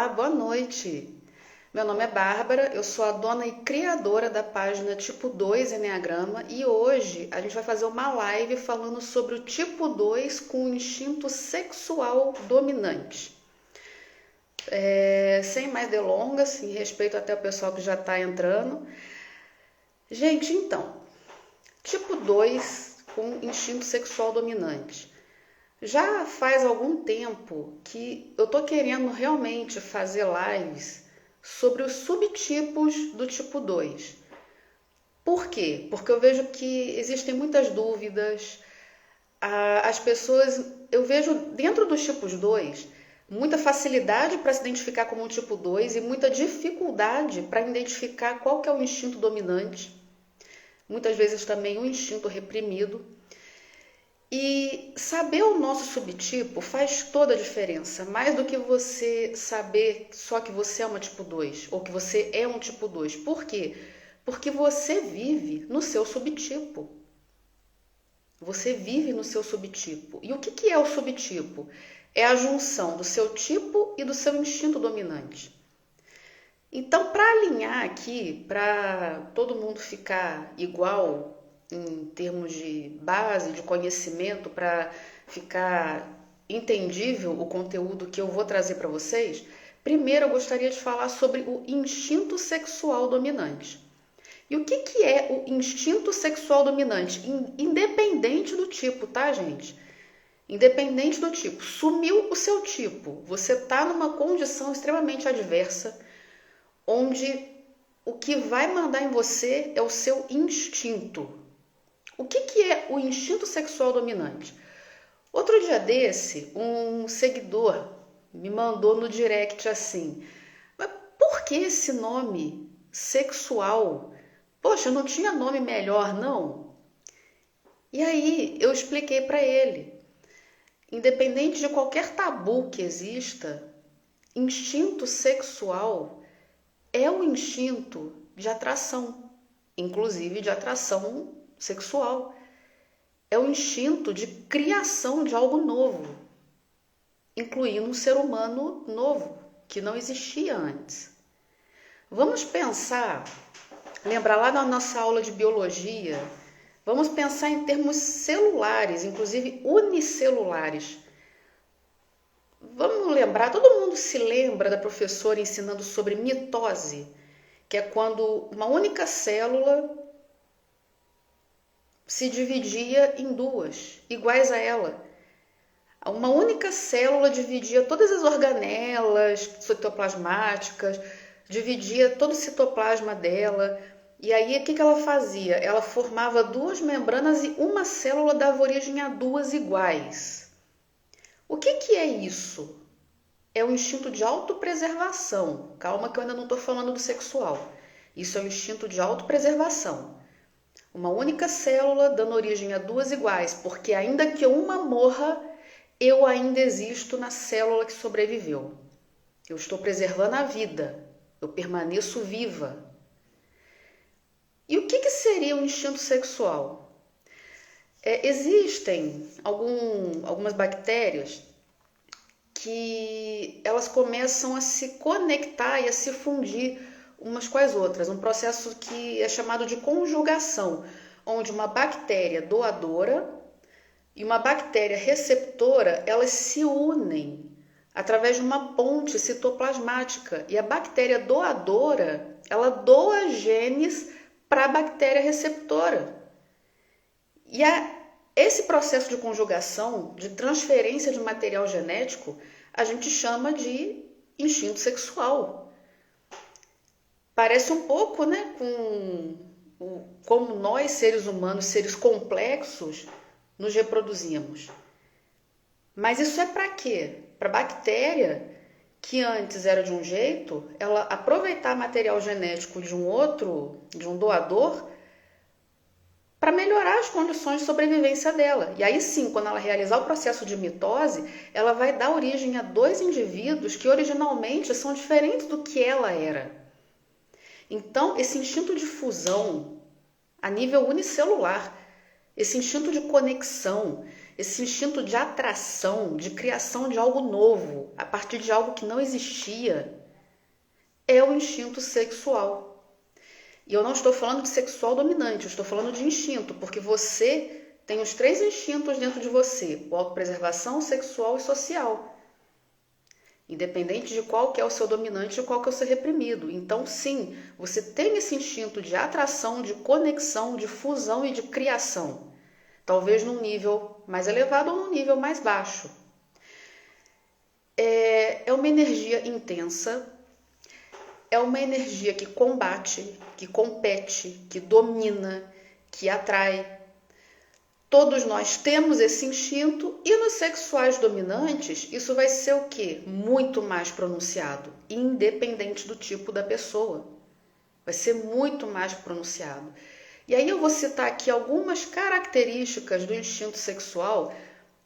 Olá, boa noite. Meu nome é Bárbara, eu sou a dona e criadora da página Tipo 2 Enneagrama e hoje a gente vai fazer uma live falando sobre o tipo 2 com o instinto sexual dominante. Sem mais delongas, em respeito até ao pessoal que já está entrando. Gente, então, tipo 2 com instinto sexual dominante. Já faz algum tempo que eu tô querendo realmente fazer lives sobre os subtipos do tipo 2. Por quê? Porque eu vejo que existem muitas dúvidas. As pessoas, eu vejo dentro dos tipos 2 muita facilidade para se identificar como um tipo 2 e muita dificuldade para identificar qual que é o instinto dominante. Muitas vezes também o instinto reprimido. E saber o nosso subtipo faz toda a diferença, mais do que você saber só que você é uma tipo 2 ou que você é um tipo 2. Por quê? Porque você vive no seu subtipo. Você vive no seu subtipo. E o que é o subtipo? É a junção do seu tipo e do seu instinto dominante. Então, para alinhar aqui, para todo mundo ficar igual em termos de base, de conhecimento, para ficar entendível o conteúdo que eu vou trazer para vocês, primeiro eu gostaria de falar sobre o instinto sexual dominante. E o que é o instinto sexual dominante? Independente do tipo, tá, gente? Independente do tipo. Sumiu o seu tipo, você está numa condição extremamente adversa, onde o que vai mandar em você é o seu instinto. O que é o instinto sexual dominante? Outro dia desse, um seguidor me mandou no direct assim: mas por que esse nome sexual? Poxa, não tinha nome melhor, não? E aí eu expliquei para ele: independente de qualquer tabu que exista, instinto sexual é um instinto de atração, inclusive de atração sexual. É o instinto de criação de algo novo, incluindo um ser humano novo, que não existia antes. Vamos pensar, lembrar lá na nossa aula de biologia, vamos pensar em termos celulares, inclusive unicelulares. Vamos lembrar, todo mundo se lembra da professora ensinando sobre mitose, que é quando uma única célula se dividia em duas, iguais a ela. Uma única célula dividia todas as organelas citoplasmáticas, dividia todo o citoplasma dela. E aí, o que ela fazia? Ela formava duas membranas e uma célula dava origem a duas iguais. O que é isso? É o instinto de autopreservação. Calma que eu ainda não estou falando do sexual. Isso é o instinto de autopreservação. Uma única célula dando origem a duas iguais, porque ainda que uma morra, eu ainda existo na célula que sobreviveu. Eu estou preservando a vida, eu permaneço viva. E o que seria o instinto sexual? Existem algumas bactérias que elas começam a se conectar e a se fundir umas com as outras, um processo que é chamado de conjugação, onde uma bactéria doadora e uma bactéria receptora, elas se unem através de uma ponte citoplasmática, e a bactéria doadora, ela doa genes para a bactéria receptora. E esse processo de conjugação, de transferência de material genético, a gente chama de instinto sexual. Parece um pouco, né, com como nós, seres humanos, seres complexos, nos reproduzimos. Mas isso é para quê? Para a bactéria, que antes era de um jeito, ela aproveitar material genético de um doador, para melhorar as condições de sobrevivência dela. E aí sim, quando ela realizar o processo de mitose, ela vai dar origem a dois indivíduos que originalmente são diferentes do que ela era. Então, esse instinto de fusão a nível unicelular, esse instinto de conexão, esse instinto de atração, de criação de algo novo, a partir de algo que não existia, é o instinto sexual. E eu não estou falando de sexual dominante, eu estou falando de instinto, porque você tem os 3 instintos dentro de você: o autopreservação, sexual e social. Independente de qual que é o seu dominante e qual que é o seu reprimido. Então, sim, você tem esse instinto de atração, de conexão, de fusão e de criação. Talvez num nível mais elevado ou num nível mais baixo. É uma energia intensa, é uma energia que combate, que compete, que domina, que atrai. Todos nós temos esse instinto e nos sexuais dominantes isso vai ser o quê? Muito mais pronunciado, independente do tipo da pessoa. Vai ser muito mais pronunciado. E aí eu vou citar aqui algumas características do instinto sexual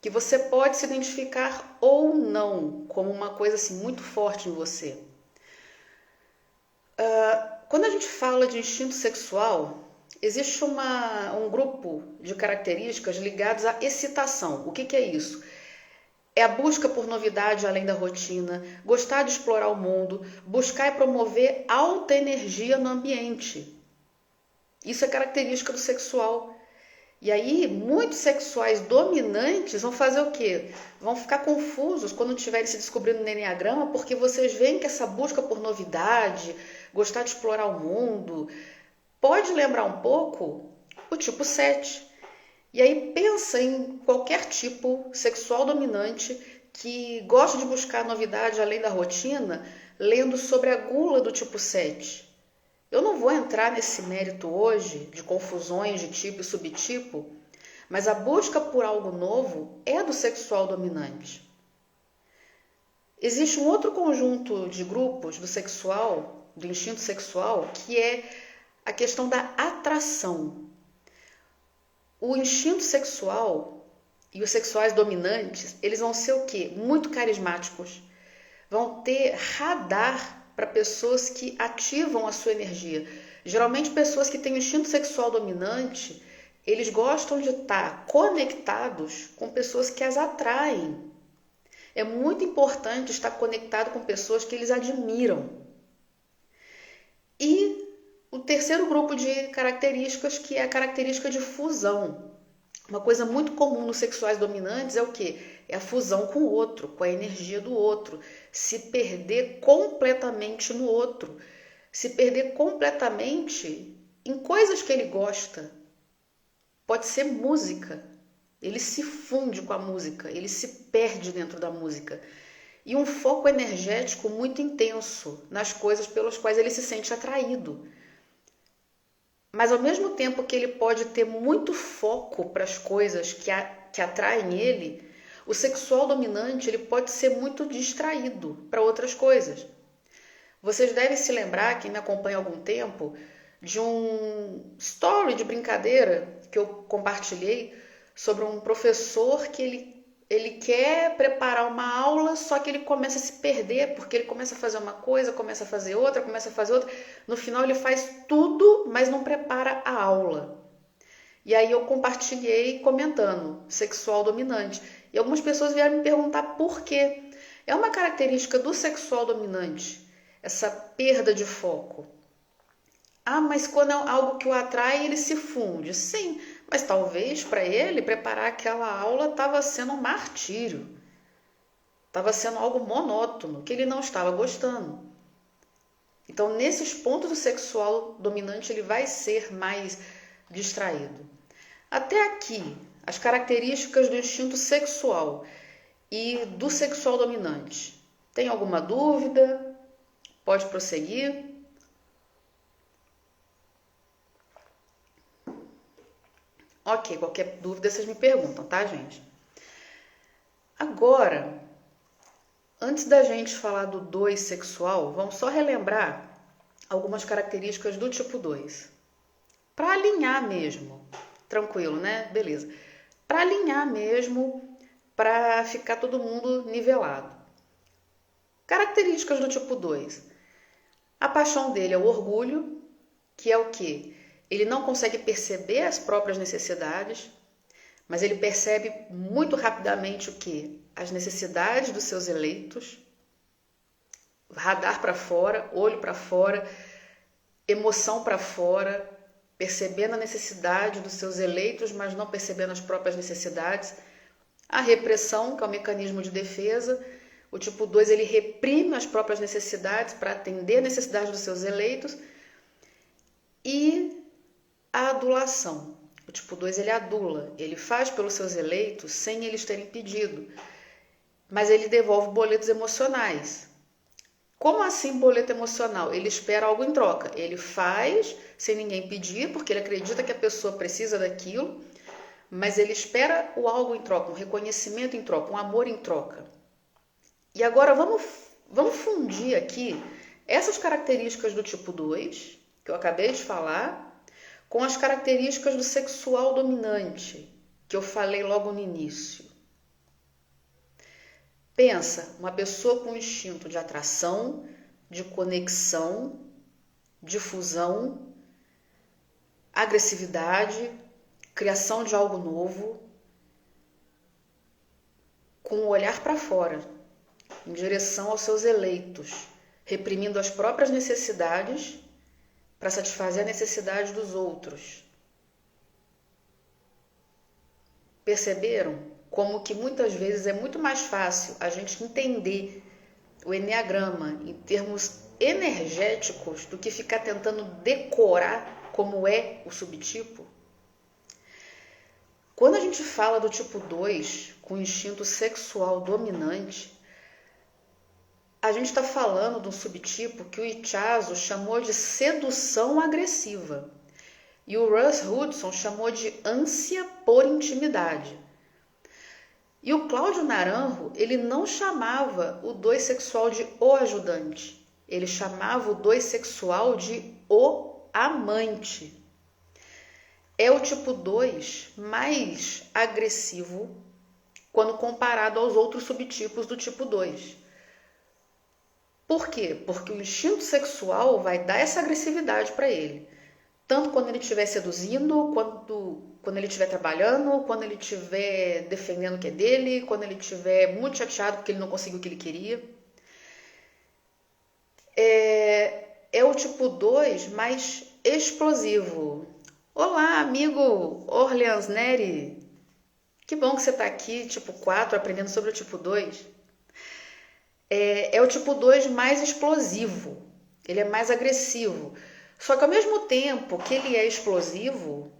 que você pode se identificar ou não como uma coisa assim muito forte em você. Quando a gente fala de instinto sexual, existe um grupo de características ligadas à excitação. O que é isso? É a busca por novidade além da rotina, gostar de explorar o mundo, buscar e promover alta energia no ambiente. Isso é característica do sexual. E aí, muitos sexuais dominantes vão fazer o quê? Vão ficar confusos quando estiverem se descobrindo no enneagrama, porque vocês veem que essa busca por novidade, gostar de explorar o mundo, pode lembrar um pouco o tipo 7. E aí pensa em qualquer tipo sexual dominante que gosta de buscar novidade além da rotina, lendo sobre a gula do tipo 7. Eu não vou entrar nesse mérito hoje de confusões de tipo e subtipo, mas a busca por algo novo é do sexual dominante. Existe um outro conjunto de grupos do sexual, do instinto sexual, que é a questão da atração. O instinto sexual e os sexuais dominantes, eles vão ser o quê? Muito carismáticos. Vão ter radar para pessoas que ativam a sua energia. Geralmente pessoas que têm um instinto sexual dominante, eles gostam de estar conectados com pessoas que as atraem. É muito importante estar conectado com pessoas que eles admiram. E o terceiro grupo de características, que é a característica de fusão. Uma coisa muito comum nos sexuais dominantes é o quê? É a fusão com o outro, com a energia do outro. Se perder completamente no outro. Se perder completamente em coisas que ele gosta. Pode ser música. Ele se funde com a música, ele se perde dentro da música. E um foco energético muito intenso nas coisas pelas quais ele se sente atraído. Mas ao mesmo tempo que ele pode ter muito foco para as coisas que atraem ele, o sexual dominante ele pode ser muito distraído para outras coisas. Vocês devem se lembrar, quem me acompanha há algum tempo, de um story de brincadeira que eu compartilhei sobre um professor que ele quer preparar uma aula, só que ele começa a se perder, porque ele começa a fazer uma coisa, começa a fazer outra, começa a fazer outra. No final ele faz tudo, mas não prepara a aula. E aí eu compartilhei comentando, sexual dominante. E algumas pessoas vieram me perguntar por quê. É uma característica do sexual dominante, essa perda de foco. Ah, mas quando é algo que o atrai, ele se funde. Sim, mas talvez para ele preparar aquela aula estava sendo um martírio. Estava sendo algo monótono, que ele não estava gostando. Então, nesses pontos do sexual dominante, ele vai ser mais distraído. Até aqui, as características do instinto sexual e do sexual dominante. Tem alguma dúvida? Pode prosseguir. Ok, qualquer dúvida vocês me perguntam, tá, gente? Agora, antes da gente falar do 2 sexual, vamos só relembrar algumas características do tipo 2. Para alinhar mesmo. Tranquilo, né? Beleza. Para alinhar mesmo, para ficar todo mundo nivelado. Características do tipo 2. A paixão dele é o orgulho, que é o quê? Ele não consegue perceber as próprias necessidades, mas ele percebe muito rapidamente o quê? As necessidades dos seus eleitos, radar para fora, olho para fora, emoção para fora, percebendo a necessidade dos seus eleitos, mas não percebendo as próprias necessidades. A repressão, que é um mecanismo de defesa. O tipo 2, ele reprime as próprias necessidades para atender a necessidade dos seus eleitos. E a adulação. O tipo 2, ele adula, ele faz pelos seus eleitos sem eles terem pedido, mas ele devolve boletos emocionais. Como assim boleto emocional? Ele espera algo em troca. Ele faz sem ninguém pedir, porque ele acredita que a pessoa precisa daquilo, mas ele espera o algo em troca, um reconhecimento em troca, um amor em troca. E agora vamos fundir aqui essas características do tipo 2, que eu acabei de falar, com as características do sexual dominante, que eu falei logo no início. Pensa, uma pessoa com instinto de atração, de conexão, de fusão, agressividade, criação de algo novo, com o olhar para fora, em direção aos seus eleitos, reprimindo as próprias necessidades para satisfazer a necessidade dos outros. Perceberam como que muitas vezes é muito mais fácil a gente entender o eneagrama em termos energéticos do que ficar tentando decorar como é o subtipo? Quando a gente fala do tipo 2 com instinto sexual dominante, a gente está falando de um subtipo que o Ichazo chamou de sedução agressiva e o Russ Hudson chamou de ânsia por intimidade. E o Cláudio Naranjo, ele não chamava o 2 sexual de o ajudante, ele chamava o 2 sexual de o amante. É o tipo 2 mais agressivo quando comparado aos outros subtipos do tipo 2. Por quê? Porque o instinto sexual vai dar essa agressividade para ele. Tanto quando ele estiver seduzindo, quando ele estiver trabalhando, quando ele estiver defendendo o que é dele, quando ele estiver muito chateado porque ele não conseguiu o que ele queria. É o tipo 2 mais explosivo. Olá, amigo Orleans Neri. Que bom que você está aqui, tipo 4, aprendendo sobre o tipo 2. É o tipo 2 mais explosivo, ele é mais agressivo. Só que ao mesmo tempo que ele é explosivo,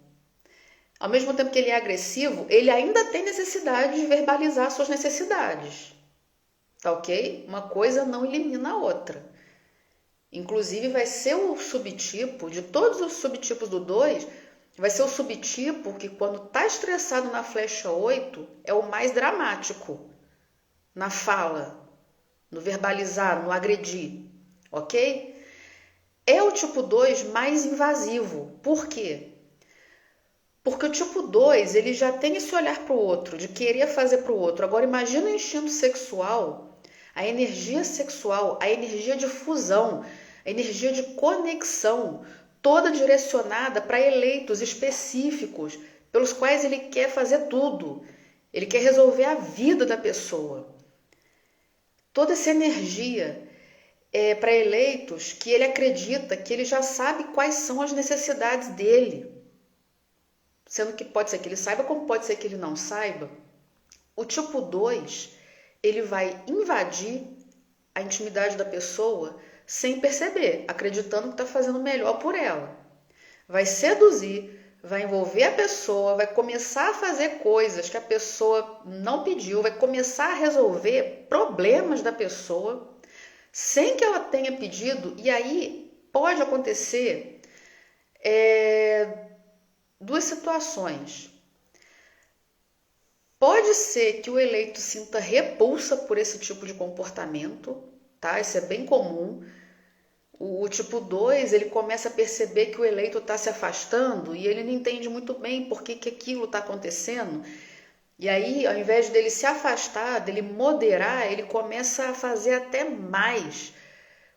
ao mesmo tempo que ele é agressivo, ele ainda tem necessidade de verbalizar suas necessidades. Tá ok? Uma coisa não elimina a outra. Inclusive vai ser o subtipo, de todos os subtipos do 2, vai ser o subtipo que quando está estressado na flecha 8, é o mais dramático na fala, no verbalizar, no agredir, ok? É o tipo 2 mais invasivo. Por quê? Porque o tipo 2, ele já tem esse olhar para o outro, de querer fazer para o outro. Agora imagina o instinto sexual, a energia sexual, a energia de fusão, a energia de conexão, toda direcionada para eleitos específicos, pelos quais ele quer fazer tudo. Ele quer resolver a vida da pessoa. Toda essa energia é para eleitos que ele acredita que ele já sabe quais são as necessidades dele. Sendo que pode ser que ele saiba, como pode ser que ele não saiba. O tipo 2, ele vai invadir a intimidade da pessoa sem perceber, acreditando que está fazendo o melhor por ela. Vai seduzir, vai envolver a pessoa, vai começar a fazer coisas que a pessoa não pediu, vai começar a resolver problemas da pessoa sem que ela tenha pedido. E aí pode acontecer duas situações. Pode ser que o eleito sinta repulsa por esse tipo de comportamento, tá? Isso é bem comum. O tipo 2, ele começa a perceber que o eleito está se afastando e ele não entende muito bem por que aquilo está acontecendo. E aí, ao invés dele se afastar, dele moderar, ele começa a fazer até mais.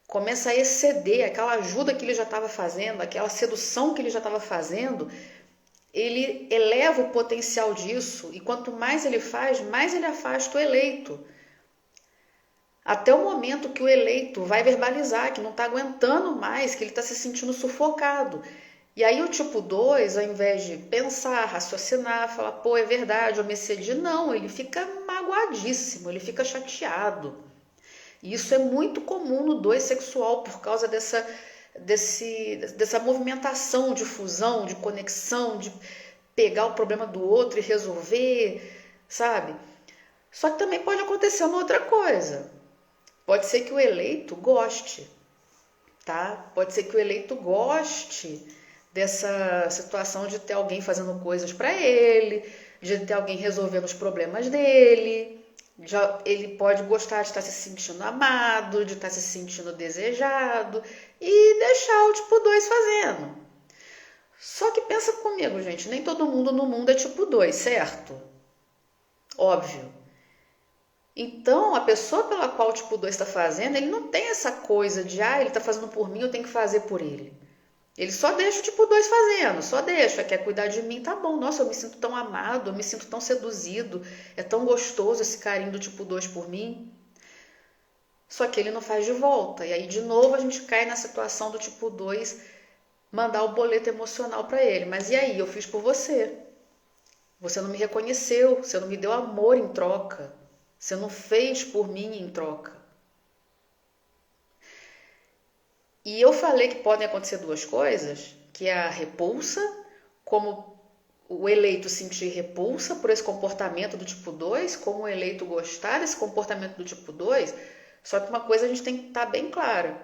Começa a exceder aquela ajuda que ele já estava fazendo, aquela sedução que ele já estava fazendo. ele eleva o potencial disso e quanto mais ele faz, mais ele afasta o eleito. Até o momento que o eleito vai verbalizar que não está aguentando mais, que ele está se sentindo sufocado. E aí o tipo 2, ao invés de pensar, raciocinar, falar, pô, é verdade, eu me excedi, não, ele fica magoadíssimo, ele fica chateado. E isso é muito comum no 2 sexual por causa dessa movimentação de fusão, de conexão, de pegar o problema do outro e resolver, sabe? Só que também pode acontecer uma outra coisa. Pode ser que o eleito goste, tá? Pode ser que o eleito goste dessa situação de ter alguém fazendo coisas para ele, de ter alguém resolvendo os problemas dele. Ele pode gostar de estar se sentindo amado, de estar se sentindo desejado e deixar o tipo 2 fazendo. Só que pensa comigo, gente, nem todo mundo no mundo é tipo 2, certo? Óbvio. Então, a pessoa pela qual o tipo 2 está fazendo, ele não tem essa coisa de, ele está fazendo por mim, eu tenho que fazer por ele. Ele só deixa o tipo 2 fazendo, só deixa, quer cuidar de mim, tá bom. Nossa, eu me sinto tão amado, eu me sinto tão seduzido, é tão gostoso esse carinho do tipo 2 por mim. Só que ele não faz de volta. E aí, de novo, a gente cai na situação do tipo 2 mandar o boleto emocional para ele. Mas e aí, eu fiz por você. Você não me reconheceu, você não me deu amor em troca. Você não fez por mim em troca. E eu falei que podem acontecer duas coisas, que é a repulsa, como o eleito sentir repulsa por esse comportamento do tipo 2, como o eleito gostar desse comportamento do tipo 2, só que uma coisa a gente tem que estar bem clara.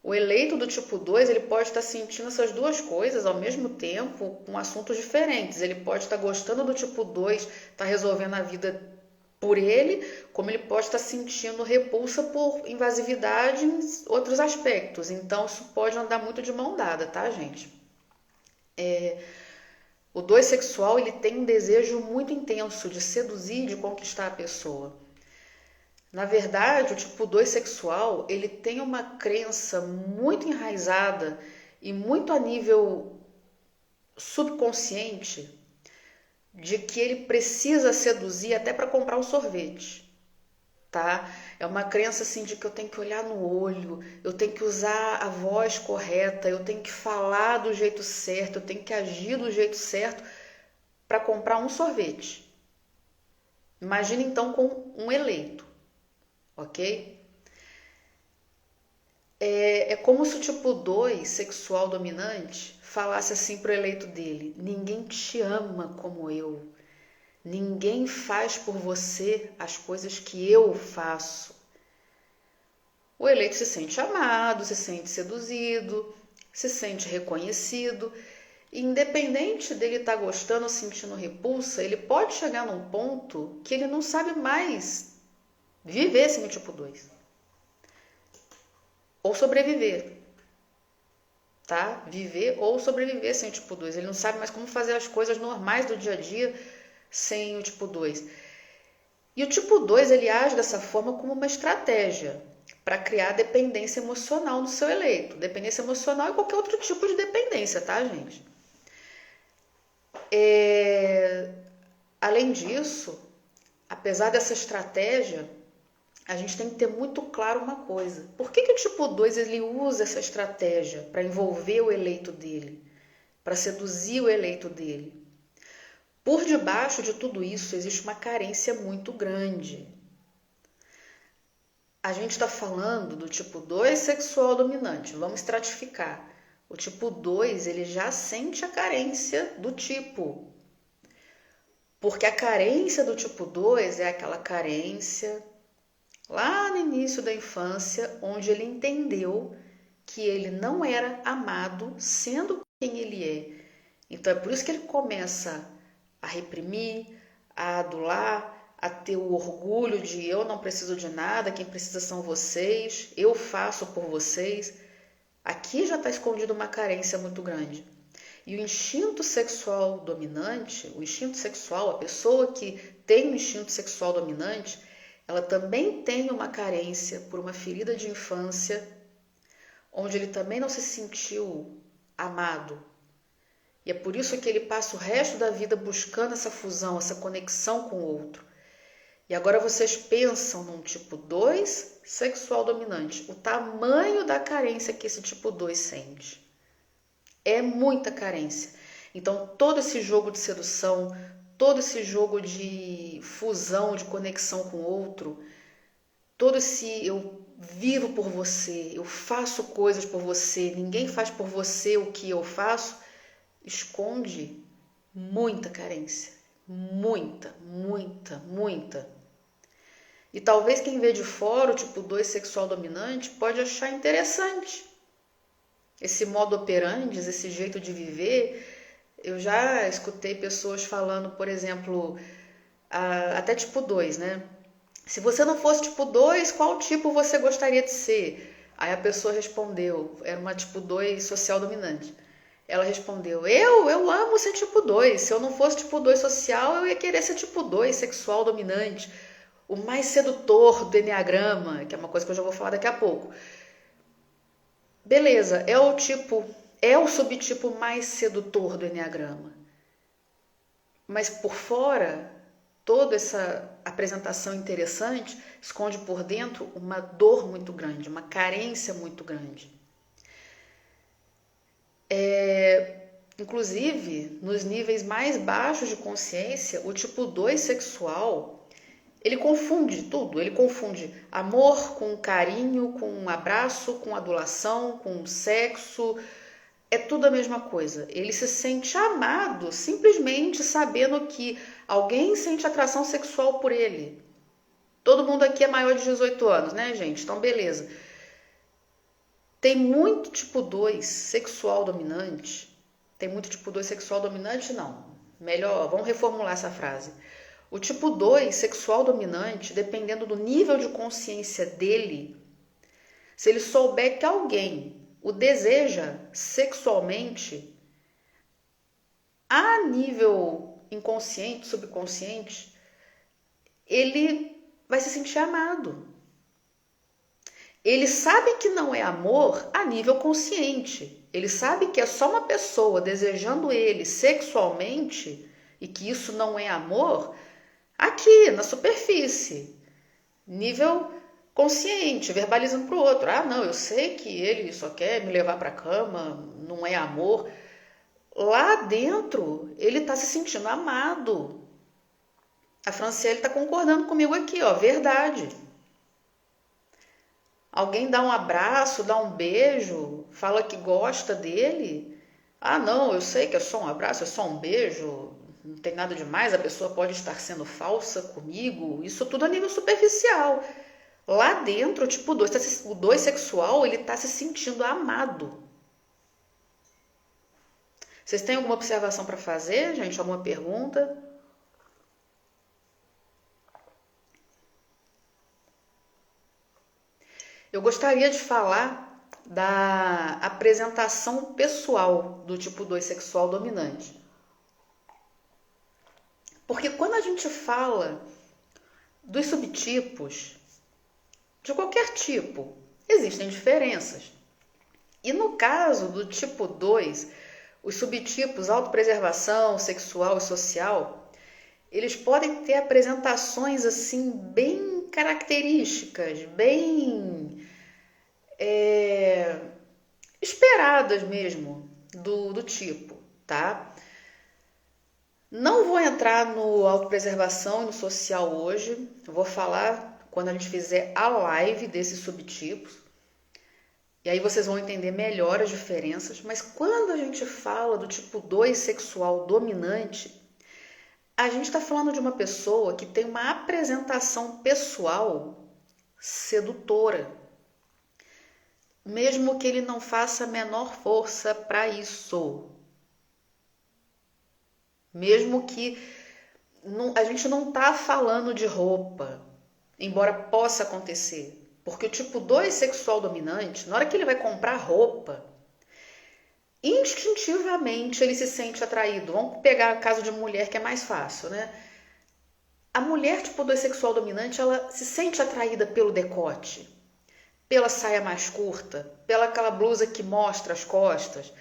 O eleito do tipo 2, ele pode estar sentindo essas duas coisas ao mesmo tempo, com assuntos diferentes. Ele pode estar gostando do tipo 2, estar resolvendo a vida por ele, como ele pode estar sentindo repulsa por invasividade em outros aspectos. Então, isso pode andar muito de mão dada, tá, gente? O 2 sexual, ele tem um desejo muito intenso de seduzir, de conquistar a pessoa. Na verdade, o tipo 2 sexual, ele tem uma crença muito enraizada e muito a nível subconsciente de que ele precisa seduzir até para comprar um sorvete, tá? É uma crença assim de que eu tenho que olhar no olho, eu tenho que usar a voz correta, eu tenho que falar do jeito certo, eu tenho que agir do jeito certo para comprar um sorvete. Imagina então com um eleito, ok? É como se o tipo 2 sexual dominante falasse assim pro eleito dele: ninguém te ama como eu. Ninguém faz por você as coisas que eu faço. O eleito se sente amado, se sente seduzido, se sente reconhecido. E independente dele estar gostando ou sentindo repulsa, ele pode chegar num ponto que ele não sabe mais viver sem o tipo 2. Ou sobreviver. Tá? Viver ou sobreviver sem o tipo 2. Ele não sabe mais como fazer as coisas normais do dia a dia sem o tipo 2. E o tipo 2, ele age dessa forma como uma estratégia para criar dependência emocional no seu eleito. Dependência emocional e qualquer outro tipo de dependência, tá, gente? Além disso, apesar dessa estratégia, a gente tem que ter muito claro uma coisa. Por que o tipo 2 ele usa essa estratégia para envolver o eleito dele, para seduzir o eleito dele? Por debaixo de tudo isso existe uma carência muito grande. A gente está falando do tipo 2 sexual dominante. Vamos estratificar. O tipo 2, ele já sente a carência do tipo. Porque a carência do tipo 2 é aquela carência lá no início da infância, onde ele entendeu que ele não era amado sendo quem ele é. Então é por isso que ele começa a reprimir, a adular, a ter o orgulho de eu não preciso de nada, quem precisa são vocês, eu faço por vocês. Aqui já está escondida uma carência muito grande. E o instinto sexual dominante, o instinto sexual, a pessoa que tem um instinto sexual dominante, ela também tem uma carência por uma ferida de infância, onde ele também não se sentiu amado. E é por isso que ele passa o resto da vida buscando essa fusão, essa conexão com o outro. E agora vocês pensam num tipo 2 sexual dominante, o tamanho da carência que esse tipo 2 sente. É muita carência. Então, todo esse jogo de sedução, todo esse jogo de fusão, de conexão com o outro, todo esse eu vivo por você, eu faço coisas por você, ninguém faz por você o que eu faço, esconde muita carência. Muita, muita, muita. E talvez quem vê de fora o tipo 2 sexual dominante pode achar interessante esse modo operandi, esse jeito de viver. Eu já escutei pessoas falando, por exemplo, até tipo 2, né? Se você não fosse tipo 2, qual tipo você gostaria de ser? Aí a pessoa respondeu, era uma tipo 2 social dominante. Ela respondeu, eu amo ser tipo 2. Se eu não fosse tipo 2 social, eu ia querer ser tipo 2 sexual dominante. O mais sedutor do Enneagrama, que é uma coisa que eu já vou falar daqui a pouco. Beleza, é o subtipo mais sedutor do Enneagrama. Mas por fora, toda essa apresentação interessante esconde por dentro uma dor muito grande, uma carência muito grande. Inclusive, nos níveis mais baixos de consciência, o tipo 2 sexual, ele confunde tudo, ele confunde amor com carinho, com um abraço, com adulação, com sexo, é tudo a mesma coisa. Ele se sente amado simplesmente sabendo que alguém sente atração sexual por ele. Todo mundo aqui é maior de 18 anos, né, gente? Então, beleza. Tem muito tipo 2 sexual dominante. Tem muito tipo 2 sexual dominante? Não. Melhor, vamos reformular essa frase. O tipo 2 sexual dominante, dependendo do nível de consciência dele, se ele souber que alguém o deseja sexualmente, a nível inconsciente, subconsciente, ele vai se sentir amado. Ele sabe que não é amor a nível consciente. Ele sabe que é só uma pessoa desejando ele sexualmente e que isso não é amor aqui, na superfície, nível consciente, verbalizando para o outro. Ah, não, eu sei que ele só quer me levar para a cama, não é amor. Lá dentro, ele está se sentindo amado. A Franciele está concordando comigo aqui, ó, verdade. Alguém dá um abraço, dá um beijo, fala que gosta dele. Ah, não, eu sei que é só um abraço, é só um beijo, não tem nada demais, a pessoa pode estar sendo falsa comigo. Isso tudo a nível superficial. Lá dentro, tipo, o 2 sexual, ele tá se sentindo amado. Vocês têm alguma observação para fazer, gente? Alguma pergunta? Eu gostaria de falar da apresentação pessoal do tipo 2 sexual dominante. Porque quando a gente fala dos subtipos, de qualquer tipo, existem diferenças. E no caso do tipo 2, os subtipos autopreservação, sexual e social, eles podem ter apresentações assim bem características, bem esperadas mesmo do tipo, tá? Não vou entrar no autopreservação e no social hoje, eu vou falar quando a gente fizer a live desses subtipos. E aí vocês vão entender melhor as diferenças, mas quando a gente fala do tipo 2 sexual dominante, a gente está falando de uma pessoa que tem uma apresentação pessoal sedutora, mesmo que ele não faça a menor força para isso. Mesmo que a gente não está falando de roupa, embora possa acontecer. Porque o tipo 2 sexual dominante, na hora que ele vai comprar roupa, instintivamente ele se sente atraído. Vamos pegar o caso de mulher que é mais fácil, né? A mulher tipo 2 sexual dominante, ela se sente atraída pelo decote, pela saia mais curta, pela aquela blusa que mostra as costas,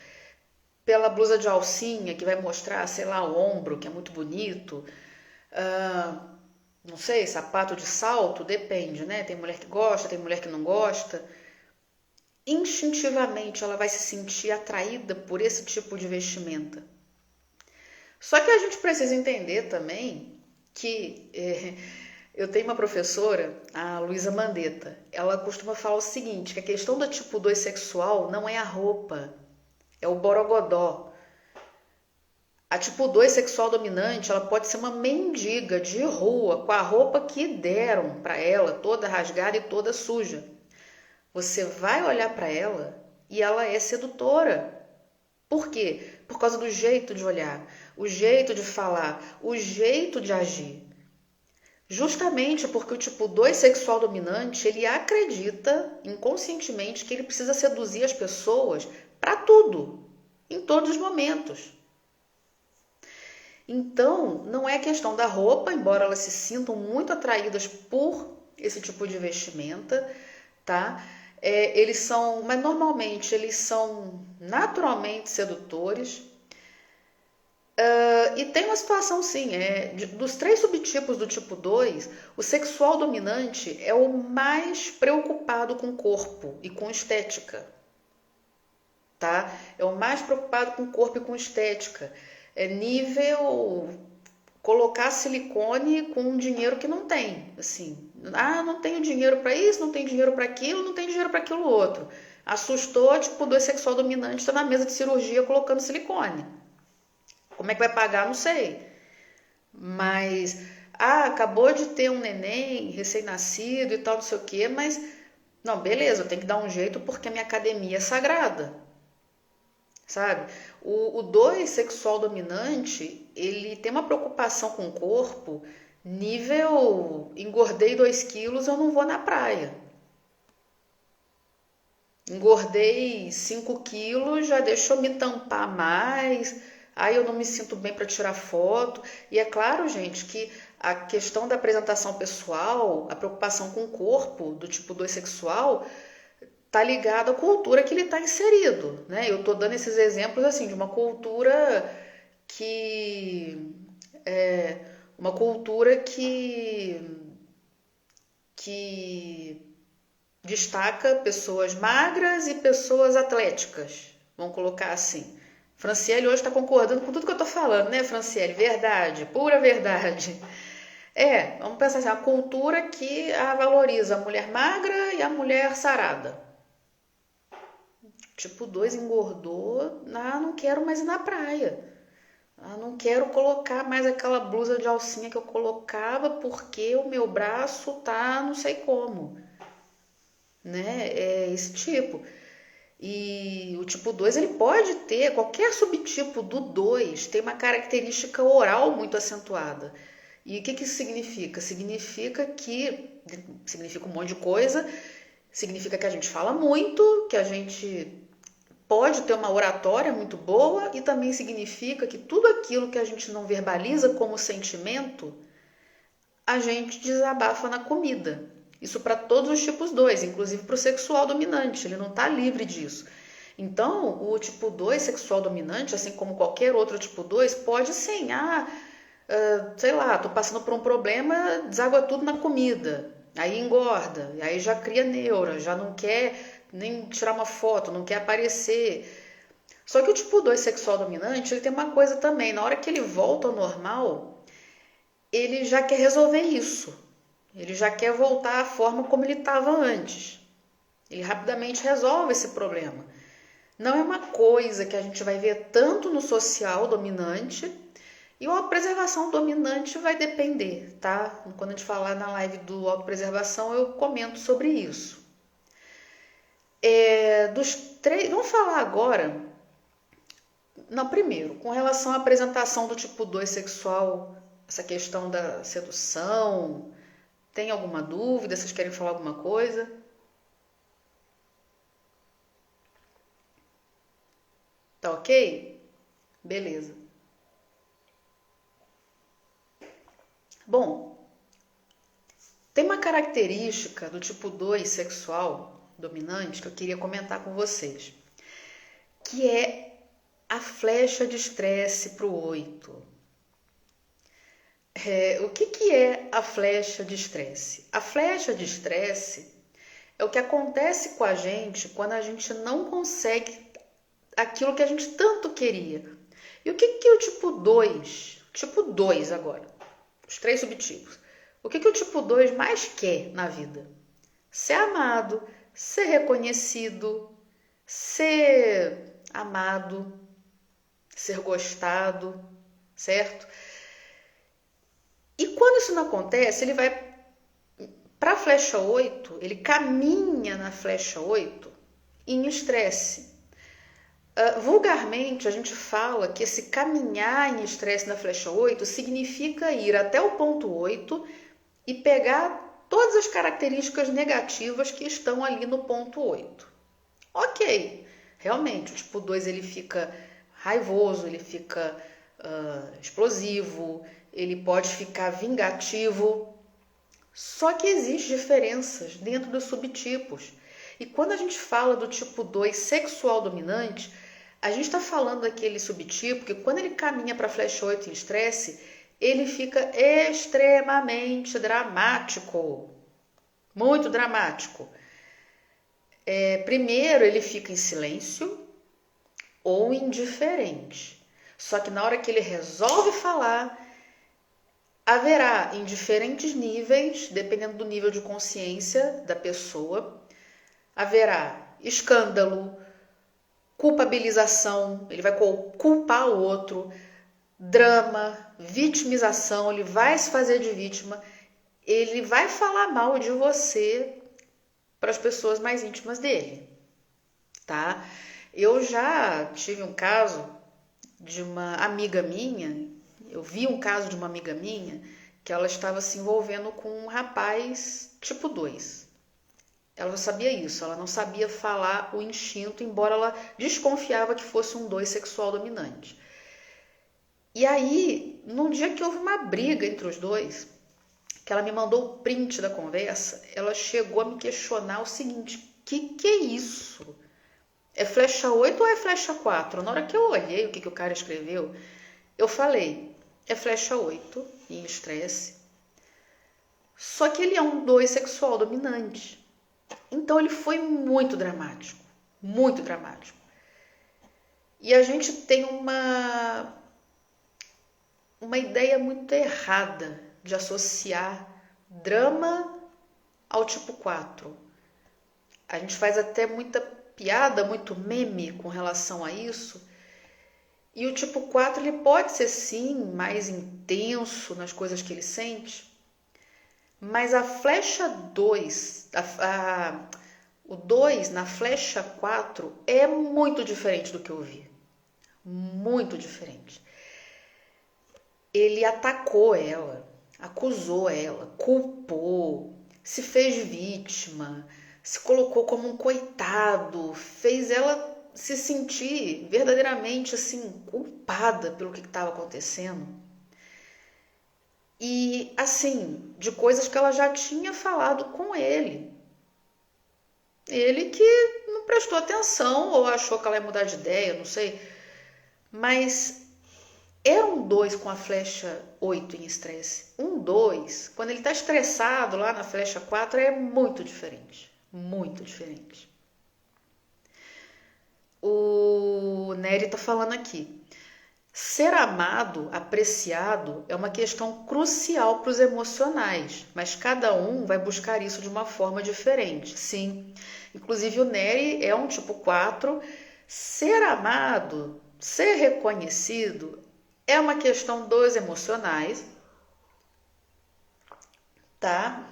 pela blusa de alcinha, que vai mostrar, sei lá, o ombro, que é muito bonito. Não sei, sapato de salto, depende, né? Tem mulher que gosta, tem mulher que não gosta. Instintivamente ela vai se sentir atraída por esse tipo de vestimenta. Só que a gente precisa entender também que eu tenho uma professora, a Luísa Mandetta, ela costuma falar o seguinte, que a questão do tipo 2 sexual não é a roupa, é o borogodó. A tipo 2 sexual dominante, ela pode ser uma mendiga de rua, com a roupa que deram para ela, toda rasgada e toda suja. Você vai olhar para ela e ela é sedutora. Por quê? Por causa do jeito de olhar, o jeito de falar, o jeito de agir. Justamente porque o tipo 2 sexual dominante, ele acredita inconscientemente que ele precisa seduzir as pessoas para tudo, em todos os momentos. Então, não é questão da roupa, embora elas se sintam muito atraídas por esse tipo de vestimenta, tá? Eles são, mas normalmente eles são naturalmente sedutores. E tem uma situação sim, dos 3 subtipos do tipo 2, o sexual dominante é o mais preocupado com o corpo e com estética, tá? É o mais preocupado com o corpo e com estética. É nível colocar silicone com um dinheiro que não tem, assim. Não tenho dinheiro para isso, não tenho dinheiro para aquilo, não tenho dinheiro para aquilo outro. Assustou, tipo 2 sexual dominante está na mesa de cirurgia colocando silicone. Como é que vai pagar? Não sei. Mas, acabou de ter um neném recém-nascido e tal, não sei o quê, mas, não, beleza, eu tenho que dar um jeito porque a minha academia é sagrada, sabe? O 2 sexual dominante, ele tem uma preocupação com o corpo, nível, engordei 2 quilos, eu não vou na praia. Engordei 5 quilos, já deixou me tampar mais. Aí eu não me sinto bem para tirar foto. E é claro, gente, que a questão da apresentação pessoal, a preocupação com o corpo do tipo 2 sexual, tá ligado à cultura que ele está inserido, né? Eu tô dando esses exemplos assim de uma cultura que é uma cultura que destaca pessoas magras e pessoas atléticas, vamos colocar assim. Franciele hoje está concordando com tudo que eu estou falando, né, Franciele? Verdade, pura verdade. Vamos pensar assim, a cultura que valoriza a mulher magra e a mulher sarada. Tipo, 2 engordou, não quero mais ir na praia. Não quero colocar mais aquela blusa de alcinha que eu colocava porque o meu braço tá não sei como, né? É esse tipo. E o tipo 2 ele pode ter, qualquer subtipo do 2 tem uma característica oral muito acentuada. E o que isso significa? Significa um monte de coisa, significa que a gente fala muito, que a gente pode ter uma oratória muito boa e também significa que tudo aquilo que a gente não verbaliza como sentimento, a gente desabafa na comida. Isso para todos os tipos 2, inclusive para o sexual dominante, ele não está livre disso. Então, o tipo 2 sexual dominante, assim como qualquer outro tipo 2, pode sim, sei lá, tô passando por um problema, deságua tudo na comida, aí engorda, aí já cria neura, já não quer nem tirar uma foto, não quer aparecer. Só que o tipo 2 sexual dominante, ele tem uma coisa também, na hora que ele volta ao normal, ele já quer resolver isso. Ele já quer voltar à forma como ele estava antes. Ele rapidamente resolve esse problema. Não é uma coisa que a gente vai ver tanto no social dominante, e a autopreservação dominante vai depender, tá? Quando a gente falar na live do autopreservação, eu comento sobre isso. Dos 3, vamos falar agora. Não, primeiro, com relação à apresentação do tipo 2 sexual, essa questão da sedução, tem alguma dúvida? Vocês querem falar alguma coisa? Tá ok? Beleza. Bom, tem uma característica do tipo 2 sexual dominante que eu queria comentar com vocês, que é a flecha de estresse para o 8. O que é a flecha de estresse? A flecha de estresse é o que acontece com a gente quando a gente não consegue aquilo que a gente tanto queria. E o que é o tipo 2? Tipo 2 agora, os 3 subtipos. O que o tipo 2 mais quer na vida? Ser amado, ser reconhecido, ser amado, ser gostado, certo? E quando isso não acontece, ele vai para a flecha 8, ele caminha na flecha 8 em estresse. Vulgarmente, a gente fala que esse caminhar em estresse na flecha 8 significa ir até o ponto 8 e pegar todas as características negativas que estão ali no ponto 8. Ok, realmente, o tipo 2 ele fica raivoso, ele fica explosivo, ele pode ficar vingativo, só que existem diferenças dentro dos subtipos. E quando a gente fala do tipo 2 sexual dominante, a gente está falando daquele subtipo que quando ele caminha para a flecha 8 em estresse, ele fica extremamente dramático, muito dramático. Primeiro ele fica em silêncio ou indiferente. Só que na hora que ele resolve falar, haverá em diferentes níveis, dependendo do nível de consciência da pessoa, haverá escândalo, culpabilização, ele vai culpar o outro, drama, vitimização, ele vai se fazer de vítima, ele vai falar mal de você para as pessoas mais íntimas dele, tá? Eu já tive um caso de uma amiga minha, eu vi um caso de uma amiga minha que ela estava se envolvendo com um rapaz tipo 2. Ela já sabia isso, ela não sabia falar o instinto, embora ela desconfiava que fosse um 2 sexual dominante. E aí, num dia que houve uma briga entre os dois, que ela me mandou o print da conversa, ela chegou a me questionar o seguinte: que é isso? É flecha 8 ou é flecha 4? Na hora que eu olhei o que o cara escreveu, eu falei, é flecha 8 em estresse. Só que ele é um 2 sexual dominante. Então ele foi muito dramático, muito dramático. E a gente tem uma ideia muito errada de associar drama ao tipo 4. A gente faz até muita piada, muito meme com relação a isso. E o tipo 4 ele pode ser sim mais intenso nas coisas que ele sente, mas a flecha 2, o 2 na flecha 4 é muito diferente do que eu vi. Muito diferente. Ele atacou ela, acusou ela, culpou, se fez vítima, se colocou como um coitado, fez ela se sentir verdadeiramente assim culpada pelo que estava acontecendo. E assim, de coisas que ela já tinha falado com ele. Ele que não prestou atenção ou achou que ela ia mudar de ideia, não sei. Mas era um 2 com a flecha 8 em estresse. Um 2, quando ele está estressado lá na flecha 4, é muito diferente. Muito diferente. O Nery está falando aqui. Ser amado, apreciado, é uma questão crucial para os emocionais, mas cada um vai buscar isso de uma forma diferente. Sim, inclusive o Nery é um tipo 4. Ser amado, ser reconhecido, é uma questão dos emocionais, tá?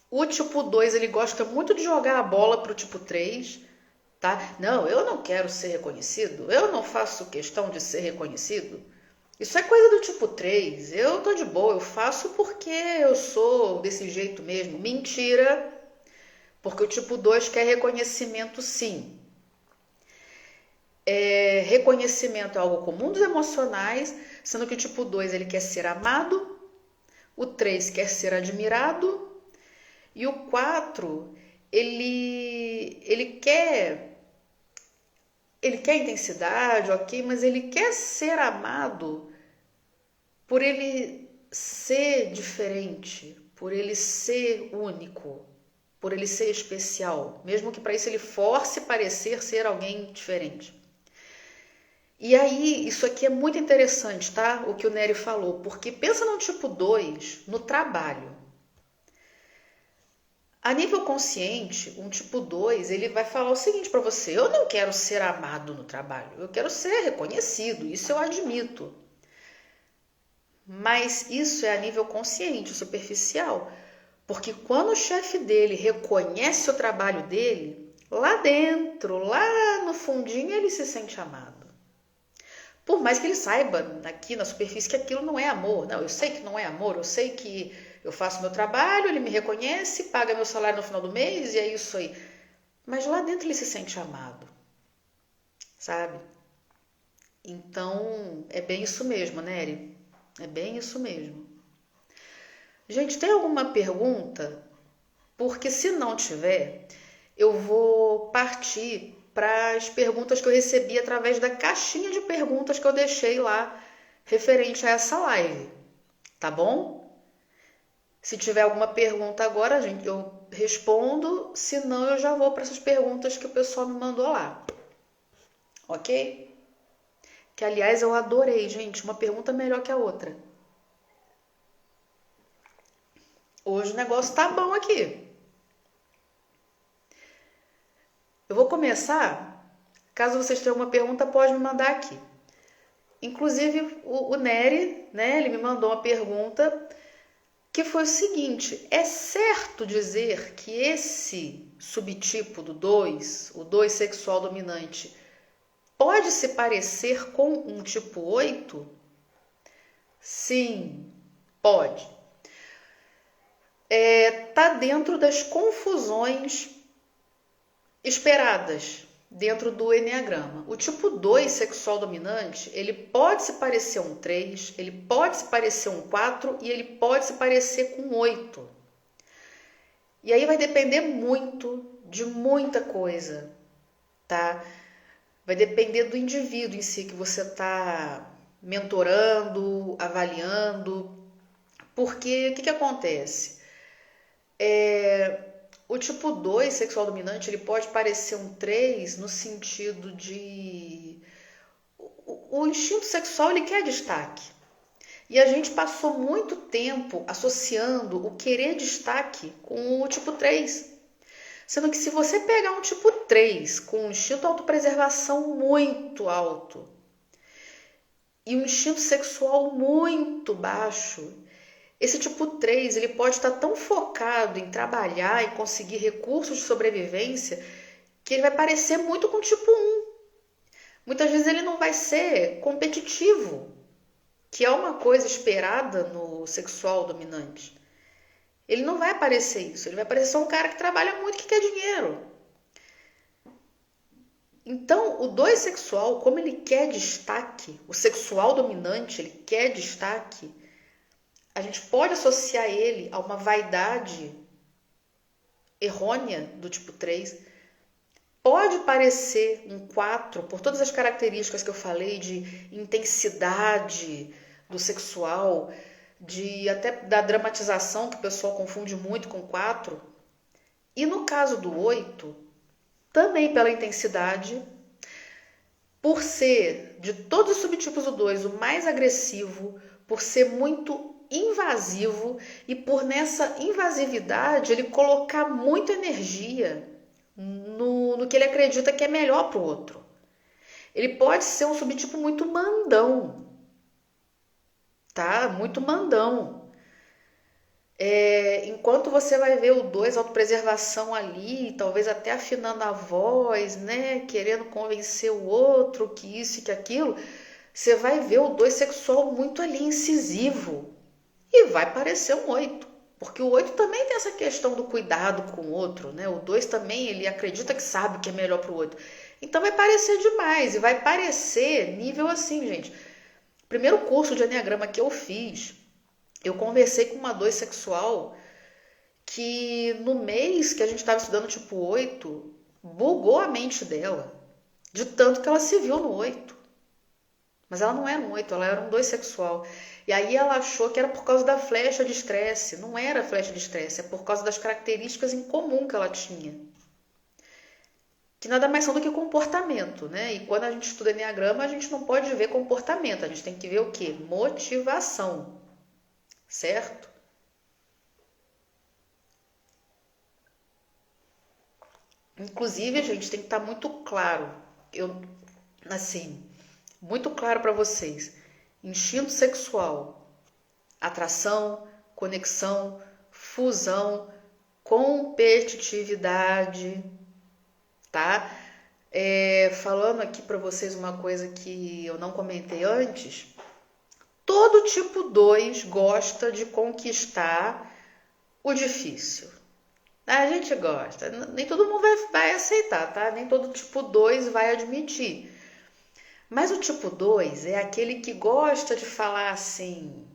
O tipo 2, ele gosta muito de jogar a bola pro tipo 3, tá? Não, eu não quero ser reconhecido, eu não faço questão de ser reconhecido. Isso é coisa do tipo 3, eu tô de boa, eu faço porque eu sou desse jeito mesmo. Mentira, porque o tipo 2 quer reconhecimento sim. Reconhecimento é algo comum dos emocionais, sendo que o tipo 2 ele quer ser amado, o 3 quer ser admirado e o 4 ele quer Ele quer intensidade, ok, mas ele quer ser amado por ele ser diferente, por ele ser único, por ele ser especial, mesmo que para isso ele force parecer ser alguém diferente. E aí, isso aqui é muito interessante, tá? O que o Nery falou, porque pensa no tipo 2 no trabalho. A nível consciente, um tipo 2 ele vai falar o seguinte para você: eu não quero ser amado no trabalho, eu quero ser reconhecido, isso eu admito. Mas isso é a nível consciente, superficial. Porque quando o chefe dele reconhece o trabalho dele, lá dentro, lá no fundinho, ele se sente amado. Por mais que ele saiba aqui na superfície que aquilo não é amor. Não, eu sei que não é amor, eu sei que eu faço meu trabalho, ele me reconhece, paga meu salário no final do mês e é isso aí. Mas lá dentro ele se sente amado, sabe? Então, é bem isso mesmo, Nery. É bem isso mesmo. Gente, tem alguma pergunta? Porque se não tiver, eu vou partir para as perguntas que eu recebi através da caixinha de perguntas que eu deixei lá referente a essa live, tá bom? Se tiver alguma pergunta agora, gente, eu respondo, se não eu já vou para essas perguntas que o pessoal me mandou lá. OK? Que aliás eu adorei, gente, uma pergunta melhor que a outra. Hoje o negócio tá bom aqui. Eu vou começar. Caso vocês tenham alguma pergunta, pode me mandar aqui. Inclusive o Nery, né, ele me mandou uma pergunta que foi o seguinte: é certo dizer que esse subtipo do 2, o 2 sexual dominante, pode se parecer com um tipo 8? Sim, pode. Tá dentro das confusões esperadas dentro do eneagrama. O tipo 2 sexual dominante, ele pode se parecer um 3, ele pode se parecer um 4 e ele pode se parecer com 8. E aí vai depender muito de muita coisa, tá? Vai depender do indivíduo em si que você está mentorando, avaliando. Porque o que acontece? O tipo 2 sexual dominante, ele pode parecer um 3 no sentido de o instinto sexual ele quer destaque. E a gente passou muito tempo associando o querer destaque com o tipo 3. Sendo que se você pegar um tipo 3 com um instinto de autopreservação muito alto e um instinto sexual muito baixo, esse tipo 3 ele pode estar tão focado em trabalhar e conseguir recursos de sobrevivência que ele vai parecer muito com o tipo 1. Muitas vezes ele não vai ser competitivo, que é uma coisa esperada no sexual dominante. Ele não vai aparecer isso, ele vai parecer um cara que trabalha muito e que quer dinheiro. Então, o 2 sexual, como ele quer destaque, o sexual dominante, ele quer destaque, a gente pode associar ele a uma vaidade errônea do tipo 3. Pode parecer um 4, por todas as características que eu falei de intensidade do sexual, de até da dramatização, que o pessoal confunde muito com 4. E no caso do 8, também pela intensidade, por ser de todos os subtipos do 2 o mais agressivo, por ser muito invasivo e por nessa invasividade ele colocar muita energia no que ele acredita que é melhor para o outro. Ele pode ser um subtipo muito mandão, tá? Muito mandão. Enquanto você vai ver o 2 autopreservação ali, talvez até afinando a voz, né? Querendo convencer o outro que isso e que aquilo, você vai ver o 2 sexual muito ali incisivo. E vai parecer um 8. Porque o 8 também tem essa questão do cuidado com o outro, né? O 2 também, ele acredita que sabe o que é melhor para o outro. Então vai parecer demais. E vai parecer nível assim, gente. Primeiro curso de Eneagrama que eu fiz, eu conversei com uma 2 sexual que no mês que a gente estava estudando tipo 8, bugou a mente dela. de tanto que ela se viu no 8. Mas ela não era um 8, ela era um 2 sexual. E aí ela achou que era por causa da flecha de estresse. Não era flecha de estresse, é por causa das características em comum que ela tinha. Que nada mais são do que comportamento, né? E quando a gente estuda Enneagrama, a gente não pode ver comportamento, a gente tem que ver o quê? Motivação, certo? Inclusive, a gente tem que estar muito claro, muito claro para vocês. Instinto sexual, atração, conexão, fusão, competitividade, tá? Falando aqui para vocês uma coisa que eu não comentei antes, todo tipo 2 gosta de conquistar o difícil. A gente gosta, nem todo mundo vai aceitar, tá? Nem todo tipo 2 vai admitir. Mas o tipo 2 é aquele que gosta de falar assim,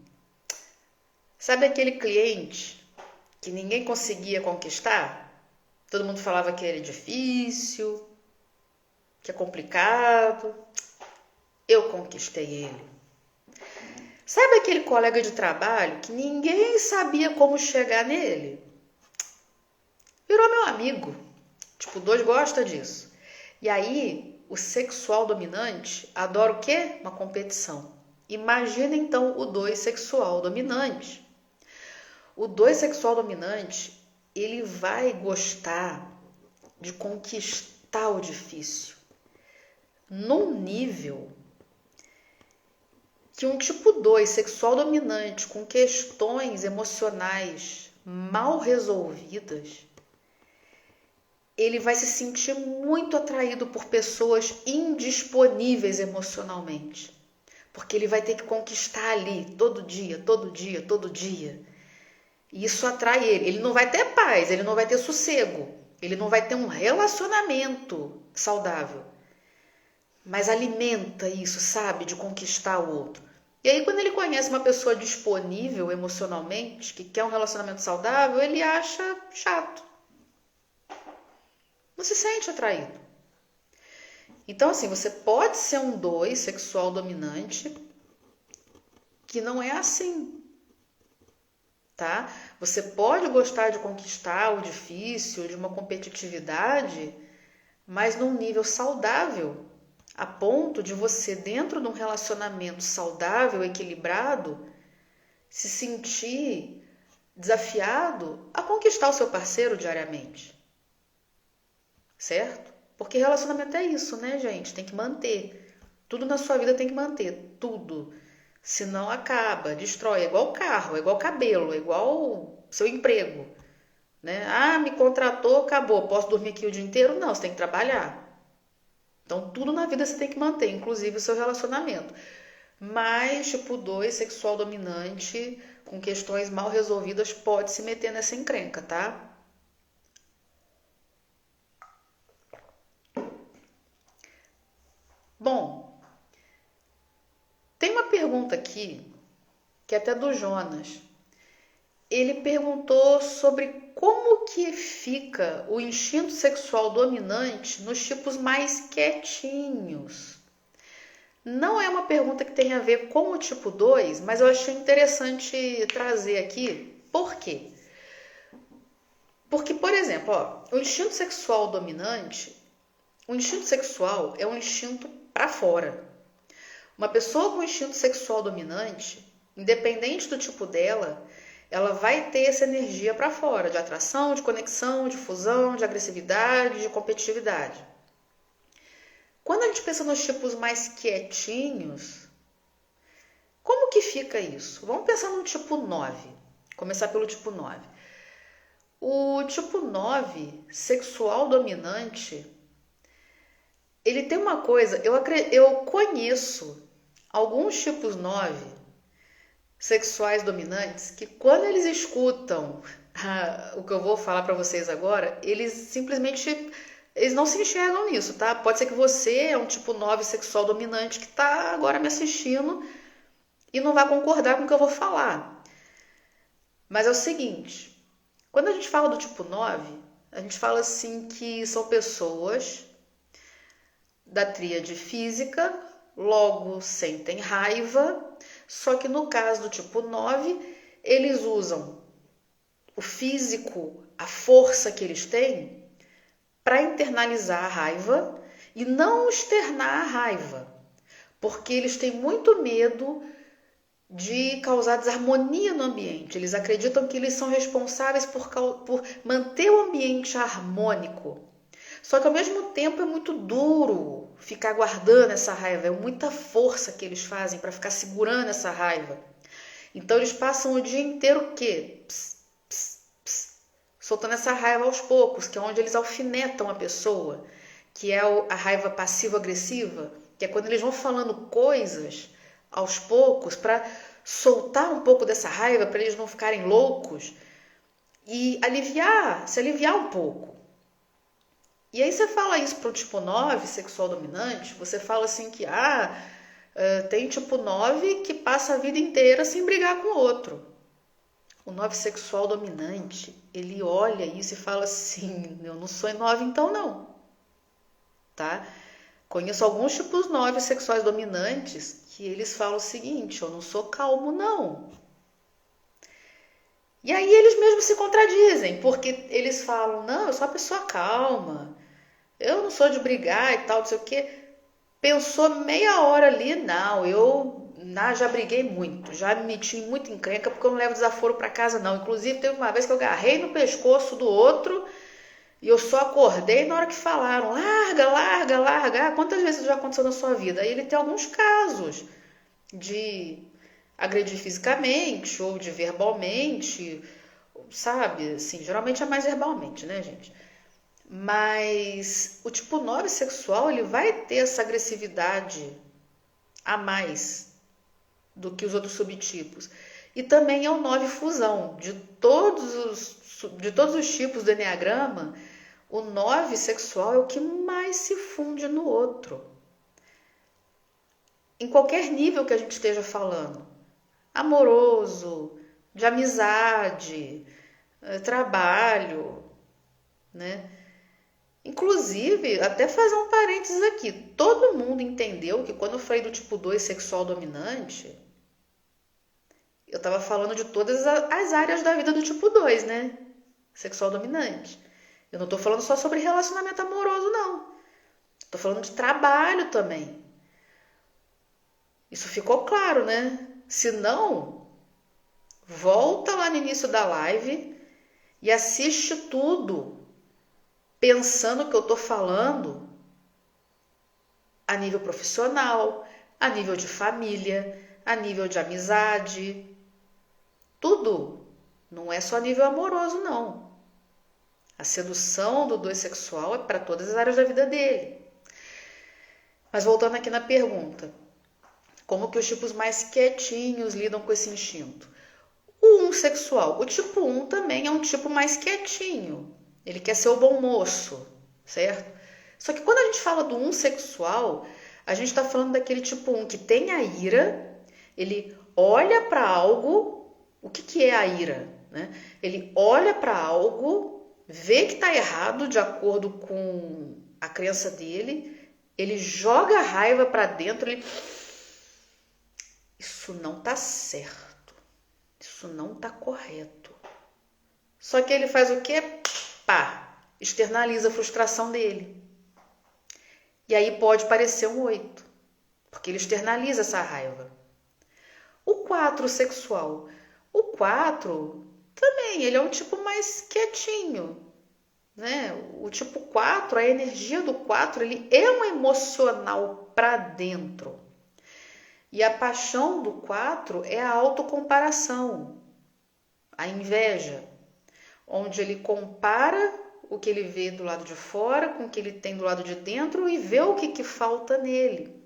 sabe aquele cliente que ninguém conseguia conquistar? Todo mundo falava que ele é difícil, que é complicado. Eu conquistei ele. Sabe aquele colega de trabalho que ninguém sabia como chegar nele? Virou meu amigo. Tipo 2 gosta disso. E aí, o sexual dominante adora o quê? Uma competição. Imagina então o 2 sexual dominante. O 2 sexual dominante, ele vai gostar de conquistar o difícil num nível que um tipo 2 sexual dominante com questões emocionais mal resolvidas, ele vai se sentir muito atraído por pessoas indisponíveis emocionalmente. Porque ele vai ter que conquistar ali, todo dia, todo dia, todo dia. E isso atrai ele. Ele não vai ter paz, ele não vai ter sossego. Ele não vai ter um relacionamento saudável. Mas alimenta isso, sabe? De conquistar o outro. E aí, quando ele conhece uma pessoa disponível emocionalmente, que quer um relacionamento saudável, ele acha chato. Não se sente atraído. Então, assim, você pode ser um 2 sexual dominante que não é assim, tá? Você pode gostar de conquistar o difícil, de uma competitividade, mas num nível saudável, a ponto de você, dentro de um relacionamento saudável, equilibrado, se sentir desafiado a conquistar o seu parceiro diariamente, certo? Porque relacionamento é isso, né, gente? Tem que manter. Tudo na sua vida tem que manter. Tudo. Senão acaba, destrói. É igual carro, é igual cabelo, é igual seu emprego. Né? Ah, me contratou, acabou. Posso dormir aqui o dia inteiro? Não, você tem que trabalhar. Então, tudo na vida você tem que manter, inclusive o seu relacionamento. Mas, tipo 2, sexual dominante, com questões mal resolvidas, pode se meter nessa encrenca, tá? Bom, tem uma pergunta aqui, que é até do Jonas. Ele perguntou sobre como que fica o instinto sexual dominante nos tipos mais quietinhos. Não é uma pergunta que tem a ver com o tipo 2, mas eu achei interessante trazer aqui. Por quê? Porque, por exemplo, o instinto sexual dominante, o instinto sexual é um instinto para fora. Uma pessoa com instinto sexual dominante, independente do tipo dela, ela vai ter essa energia para fora, de atração, de conexão, de fusão, de agressividade, de competitividade. Quando a gente pensa nos tipos mais quietinhos, como que fica isso? Vamos pensar no tipo 9. Começar pelo tipo 9. O tipo 9, sexual dominante, ele tem uma coisa, eu conheço alguns tipos 9 sexuais dominantes que quando eles escutam o que eu vou falar para vocês agora, eles simplesmente não se enxergam nisso, tá? Pode ser que você é um tipo 9 sexual dominante que tá agora me assistindo e não vai concordar com o que eu vou falar. Mas é o seguinte, quando a gente fala do tipo 9, a gente fala assim que são pessoas da tríade física, logo sentem raiva, só que no caso do tipo 9, eles usam o físico, a força que eles têm, para internalizar a raiva e não externar a raiva, porque eles têm muito medo de causar desarmonia no ambiente. Eles acreditam que eles são responsáveis por manter o ambiente harmônico. Só que ao mesmo tempo é muito duro ficar guardando essa raiva, é muita força que eles fazem para ficar segurando essa raiva. Então eles passam o dia inteiro o quê? Soltando essa raiva aos poucos, que é onde eles alfinetam a pessoa, que é a raiva passivo-agressiva, que é quando eles vão falando coisas aos poucos para soltar um pouco dessa raiva, para eles não ficarem loucos e se aliviar um pouco. E aí você fala isso para o tipo 9, sexual dominante, você fala assim que tem tipo 9 que passa a vida inteira sem brigar com o outro. O 9 sexual dominante, ele olha isso e fala assim, eu não sou 9 então não, tá? Conheço alguns tipos 9 sexuais dominantes que eles falam o seguinte, eu não sou calmo não. E aí eles mesmos se contradizem, porque eles falam, não, eu sou uma pessoa calma, eu não sou de brigar e tal, não sei o quê. Pensou meia hora ali, não, eu já briguei muito, já me meti em muita encrenca porque eu não levo desaforo para casa não. Inclusive teve uma vez que eu agarrei no pescoço do outro e eu só acordei na hora que falaram, larga, larga, larga. Quantas vezes isso já aconteceu na sua vida? Aí ele tem alguns casos de agredir fisicamente ou de verbalmente, sabe? Assim, geralmente é mais verbalmente, né, gente? Mas o tipo 9 sexual, ele vai ter essa agressividade a mais do que os outros subtipos. E também é o 9 fusão. De todos os tipos do eneagrama, o 9 sexual é o que mais se funde no outro. Em qualquer nível que a gente esteja falando. Amoroso, de amizade, trabalho, né? Inclusive, até fazer um parênteses aqui, todo mundo entendeu que quando eu falei do tipo 2 sexual dominante, eu estava falando de todas as áreas da vida do tipo 2, né? Sexual dominante. Eu não estou falando só sobre relacionamento amoroso, não. Estou falando de trabalho também. Isso ficou claro, né? Se não, volta lá no início da live e assiste tudo, pensando que eu estou falando a nível profissional, a nível de família, a nível de amizade, tudo. Não é só a nível amoroso, não. A sedução do 2 sexual é para todas as áreas da vida dele. Mas voltando aqui na pergunta, como que os tipos mais quietinhos lidam com esse instinto? O 1 sexual, o tipo 1 também é um tipo mais quietinho. Ele quer ser o bom moço, certo? Só que quando a gente fala do 1 sexual, a gente está falando daquele tipo 1 que tem a ira, ele olha para algo, o que é a ira? Né? Ele olha para algo, vê que está errado de acordo com a crença dele, ele joga a raiva para dentro, isso não está certo, isso não está correto. Só que ele faz o quê? Externaliza a frustração dele. E aí pode parecer um 8, porque ele externaliza essa raiva. O 4 sexual. O 4 também, ele é um tipo mais quietinho, né? O tipo 4, a energia do 4, ele é um emocional para dentro. E a paixão do 4 é a autocomparação, a inveja, onde ele compara o que ele vê do lado de fora com o que ele tem do lado de dentro e vê o que falta nele.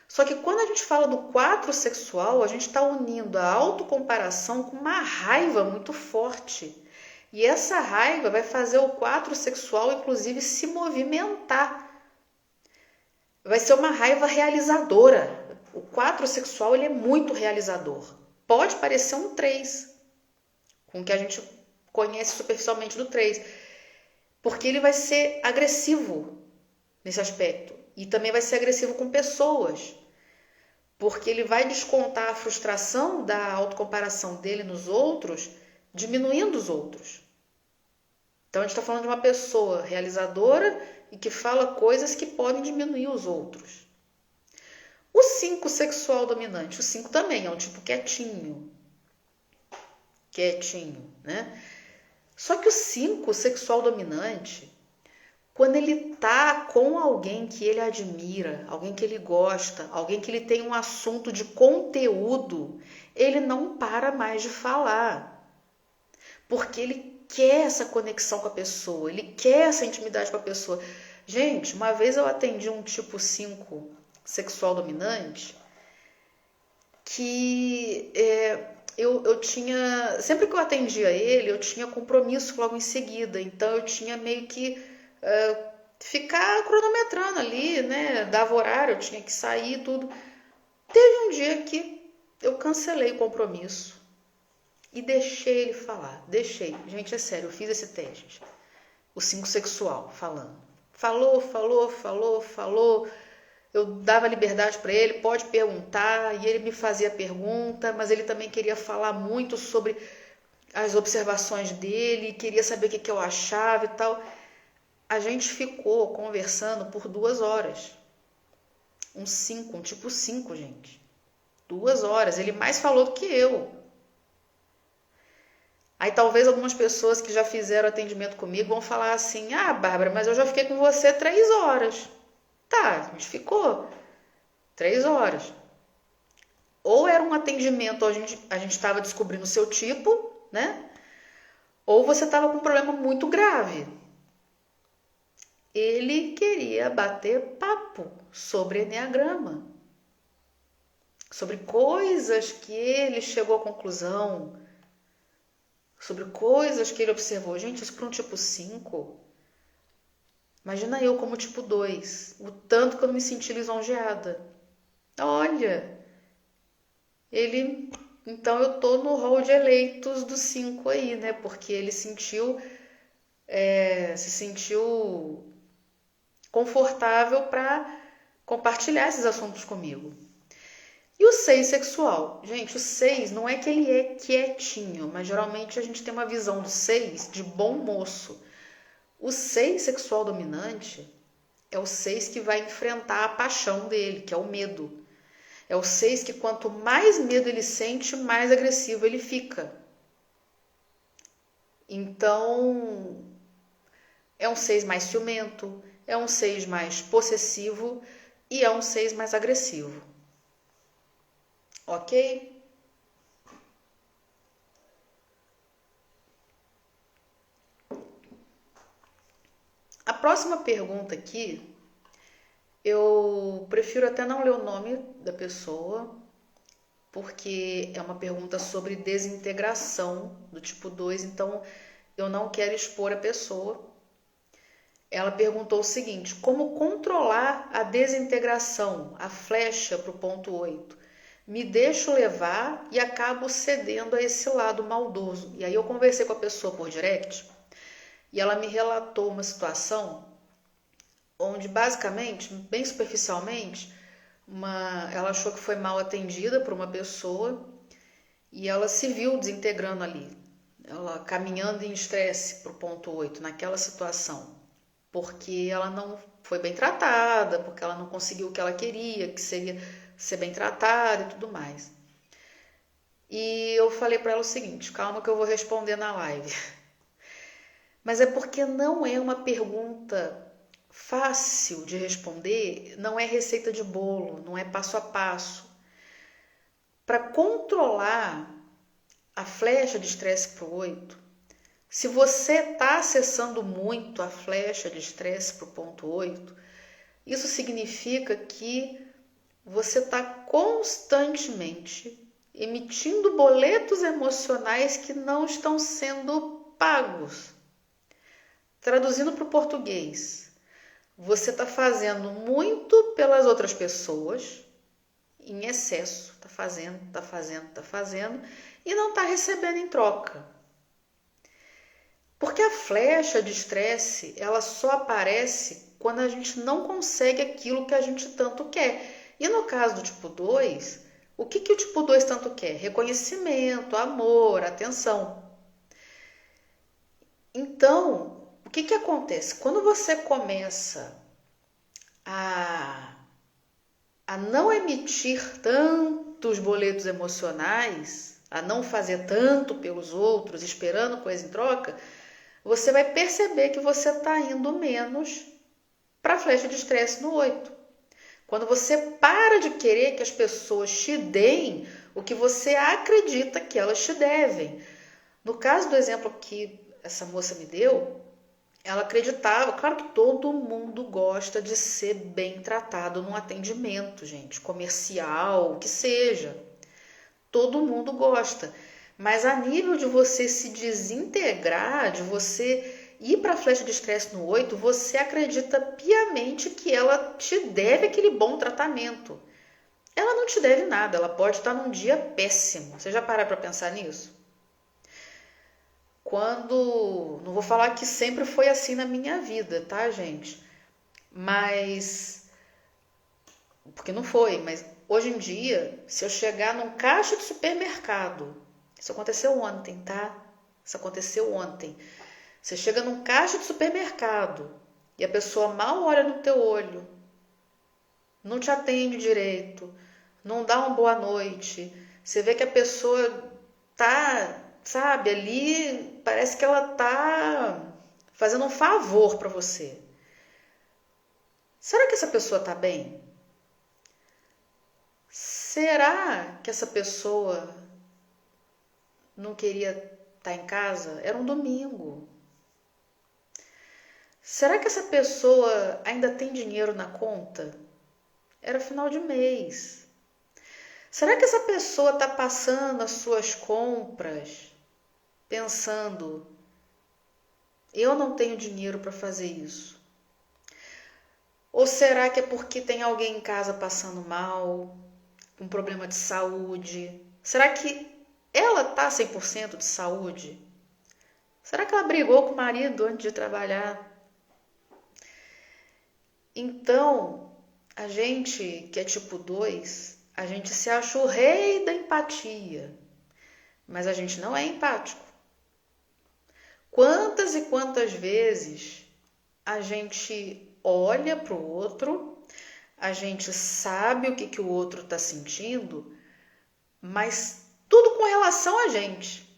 Só que quando a gente fala do 4 sexual, a gente está unindo a autocomparação com uma raiva muito forte. E essa raiva vai fazer o 4 sexual, inclusive, se movimentar. Vai ser uma raiva realizadora. O 4 sexual, ele é muito realizador. Pode parecer um 3, com o que a gente conhece superficialmente do 3. Porque ele vai ser agressivo nesse aspecto. E também vai ser agressivo com pessoas, porque ele vai descontar a frustração da autocomparação dele nos outros, diminuindo os outros. Então a gente está falando de uma pessoa realizadora e que fala coisas que podem diminuir os outros. O 5 sexual dominante. O 5 também é um tipo quietinho. Quietinho, né? Só que o 5 sexual dominante, quando ele tá com alguém que ele admira, alguém que ele gosta, alguém que ele tem um assunto de conteúdo, ele não para mais de falar. Porque ele quer essa conexão com a pessoa, ele quer essa intimidade com a pessoa. Gente, uma vez eu atendi um tipo 5 sexual dominante que eu tinha, sempre que eu atendia ele, eu tinha compromisso logo em seguida, então eu tinha meio que ficar cronometrando ali, né, dava horário, eu tinha que sair e tudo. Teve um dia que eu cancelei o compromisso e deixei ele falar, deixei. Gente, é sério, eu fiz esse teste, o 5 sexual, falando. Falou. Eu dava liberdade para ele, pode perguntar, e ele me fazia pergunta, mas ele também queria falar muito sobre as observações dele, queria saber o que eu achava e tal. A gente ficou conversando por 2 horas. Um tipo 5, gente. 2 horas. Ele mais falou do que eu. Aí talvez algumas pessoas que já fizeram atendimento comigo vão falar assim: ah, Bárbara, mas eu já fiquei com você 3 horas. Tá, a gente ficou 3 horas. Ou era um atendimento onde a gente estava descobrindo o seu tipo, né? Ou você estava com um problema muito grave. Ele queria bater papo sobre eneagrama, sobre coisas que ele chegou à conclusão, sobre coisas que ele observou. Gente, isso para um tipo 5. Imagina eu como tipo 2, o tanto que eu me senti lisonjeada. Olha, ele... Então eu tô no hall de eleitos do 5 aí, né? Porque ele se sentiu confortável para compartilhar esses assuntos comigo. E o 6 sexual? Gente, o 6 não é que ele é quietinho, mas geralmente a gente tem uma visão do 6 de bom moço. O 6 sexual dominante é o 6 que vai enfrentar a paixão dele, que é o medo. É o 6 que quanto mais medo ele sente, mais agressivo ele fica. Então, é um 6 mais ciumento, é um 6 mais possessivo e é um 6 mais agressivo. Ok? A próxima pergunta aqui, eu prefiro até não ler o nome da pessoa, porque é uma pergunta sobre desintegração do tipo 2, então eu não quero expor a pessoa. Ela perguntou o seguinte: como controlar a desintegração, a flecha para o ponto 8? Me deixo levar e acabo cedendo a esse lado maldoso. E aí eu conversei com a pessoa por direct e ela me relatou uma situação onde basicamente, bem superficialmente, ela achou que foi mal atendida por uma pessoa e ela se viu desintegrando ali, ela caminhando em estresse para o ponto 8 naquela situação, porque ela não foi bem tratada, porque ela não conseguiu o que ela queria, que seria ser bem tratada e tudo mais. E eu falei para ela o seguinte: calma que eu vou responder na live. Mas é porque não é uma pergunta fácil de responder, não é receita de bolo, não é passo a passo. Para controlar a flecha de estresse para o 8, se você está acessando muito a flecha de estresse para o ponto 8, isso significa que você está constantemente emitindo boletos emocionais que não estão sendo pagos. Traduzindo para o português, você está fazendo muito pelas outras pessoas, em excesso, está fazendo, e não está recebendo em troca. Porque a flecha de estresse, ela só aparece quando a gente não consegue aquilo que a gente tanto quer. E no caso do tipo 2, o que o tipo 2 tanto quer? Reconhecimento, amor, atenção. Então, o que acontece? Quando você começa a, a não emitir tantos boletos emocionais, a não fazer tanto pelos outros, esperando coisa em troca, você vai perceber que você está indo menos para a flecha de estresse no 8. Quando você para de querer que as pessoas te deem o que você acredita que elas te devem. No caso do exemplo que essa moça me deu, ela acreditava, claro que todo mundo gosta de ser bem tratado num atendimento, gente, comercial, o que seja. Todo mundo gosta. Mas a nível de você se desintegrar, de você ir para a flecha de estresse no 8, você acredita piamente que ela te deve aquele bom tratamento. Ela não te deve nada, ela pode estar num dia péssimo. Você já pararam para pensar nisso? Não vou falar que sempre foi assim na minha vida, tá, gente? Mas, porque não foi, mas hoje em dia, se eu chegar num caixa de supermercado, isso aconteceu ontem, tá? Isso aconteceu ontem. Você chega num caixa de supermercado e a pessoa mal olha no teu olho, não te atende direito, não dá uma boa noite. Você vê que a pessoa tá, sabe, ali parece que ela tá fazendo um favor para você. Será que essa pessoa tá bem? Será que essa pessoa não queria estar em casa? Era um domingo. Será que essa pessoa ainda tem dinheiro na conta? Era final de mês. Será que essa pessoa está passando as suas compras pensando, eu não tenho dinheiro para fazer isso? Ou será que é porque tem alguém em casa passando mal, com problema de saúde? Será que ela está 100% de saúde? Será que ela brigou com o marido antes de trabalhar? Então, a gente que é tipo 2, a gente se acha o rei da empatia, mas a gente não é empático. Quantas e quantas vezes a gente olha para o outro, a gente sabe o que o outro está sentindo, mas tudo com relação a gente.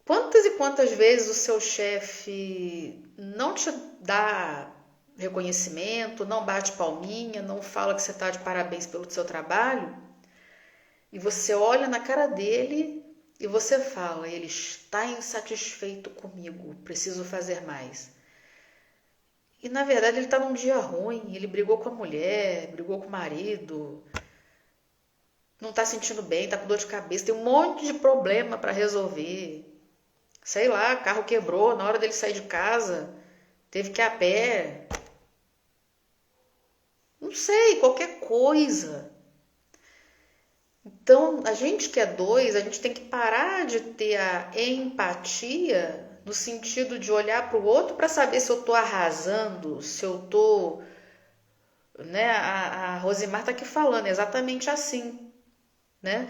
Quantas e quantas vezes o seu chefe não te dá reconhecimento, não bate palminha, não fala que você está de parabéns pelo seu trabalho, e você olha na cara dele e você fala, ele está insatisfeito comigo, preciso fazer mais. E na verdade ele está num dia ruim, ele brigou com a mulher, brigou com o marido, não está sentindo bem, está com dor de cabeça, tem um monte de problema para resolver. Sei lá, carro quebrou na hora dele sair de casa, teve que ir a pé. Não sei, qualquer coisa. Então, a gente que é 2, a gente tem que parar de ter a empatia no sentido de olhar para o outro para saber se eu estou arrasando, se eu estou... Né? A Rosimar está aqui falando exatamente assim, né?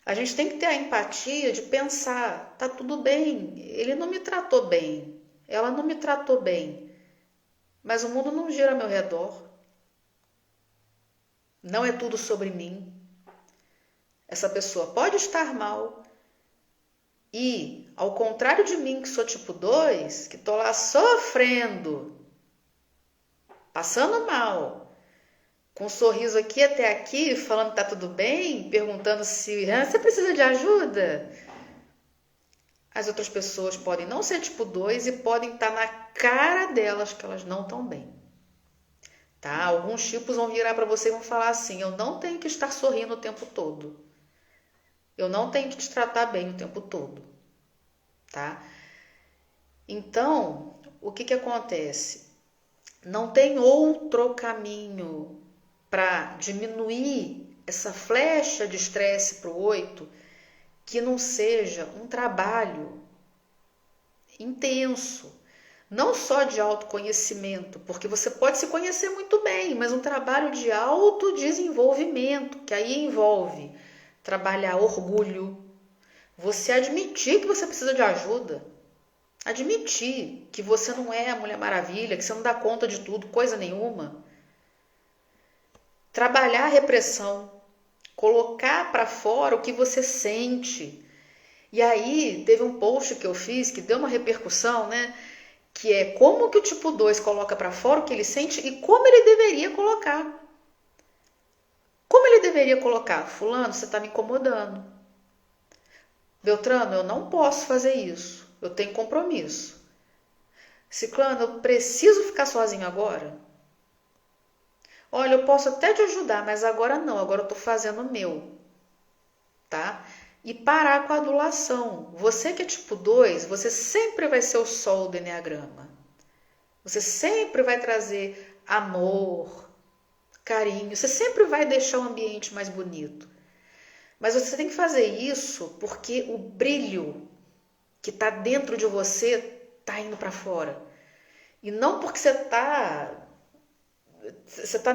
A gente tem que ter a empatia de pensar, tá tudo bem, ele não me tratou bem, ela não me tratou bem, mas o mundo não gira ao meu redor. Não é tudo sobre mim. Essa pessoa pode estar mal e, ao contrário de mim, que sou tipo 2, que tô lá sofrendo, passando mal, com um sorriso aqui até aqui, falando que tá tudo bem, perguntando se você precisa de ajuda. As outras pessoas podem não ser tipo 2 e podem estar na cara delas que elas não estão bem. Tá? Alguns tipos vão virar para você e vão falar assim, eu não tenho que estar sorrindo o tempo todo. Eu não tenho que te tratar bem o tempo todo. Tá? Então, o que acontece? Não tem outro caminho para diminuir essa flecha de estresse para o 8 que não seja um trabalho intenso. Não só de autoconhecimento, porque você pode se conhecer muito bem, mas um trabalho de autodesenvolvimento, que aí envolve trabalhar orgulho, você admitir que você precisa de ajuda, admitir que você não é a Mulher Maravilha, que você não dá conta de tudo, coisa nenhuma. Trabalhar a repressão, colocar para fora o que você sente. E aí, teve um post que eu fiz que deu uma repercussão, né? Que é como que o tipo 2 coloca para fora o que ele sente e como ele deveria colocar. Como ele deveria colocar? Fulano, você está me incomodando. Beltrano, eu não posso fazer isso. Eu tenho compromisso. Ciclano, eu preciso ficar sozinho agora? Olha, eu posso até te ajudar, mas agora não. Agora eu estou fazendo o meu. Tá? E parar com a adulação. Você que é tipo 2, você sempre vai ser o sol do Eneagrama. Você sempre vai trazer amor, carinho. Você sempre vai deixar o ambiente mais bonito. Mas você tem que fazer isso porque o brilho que está dentro de você está indo para fora. E não porque você tá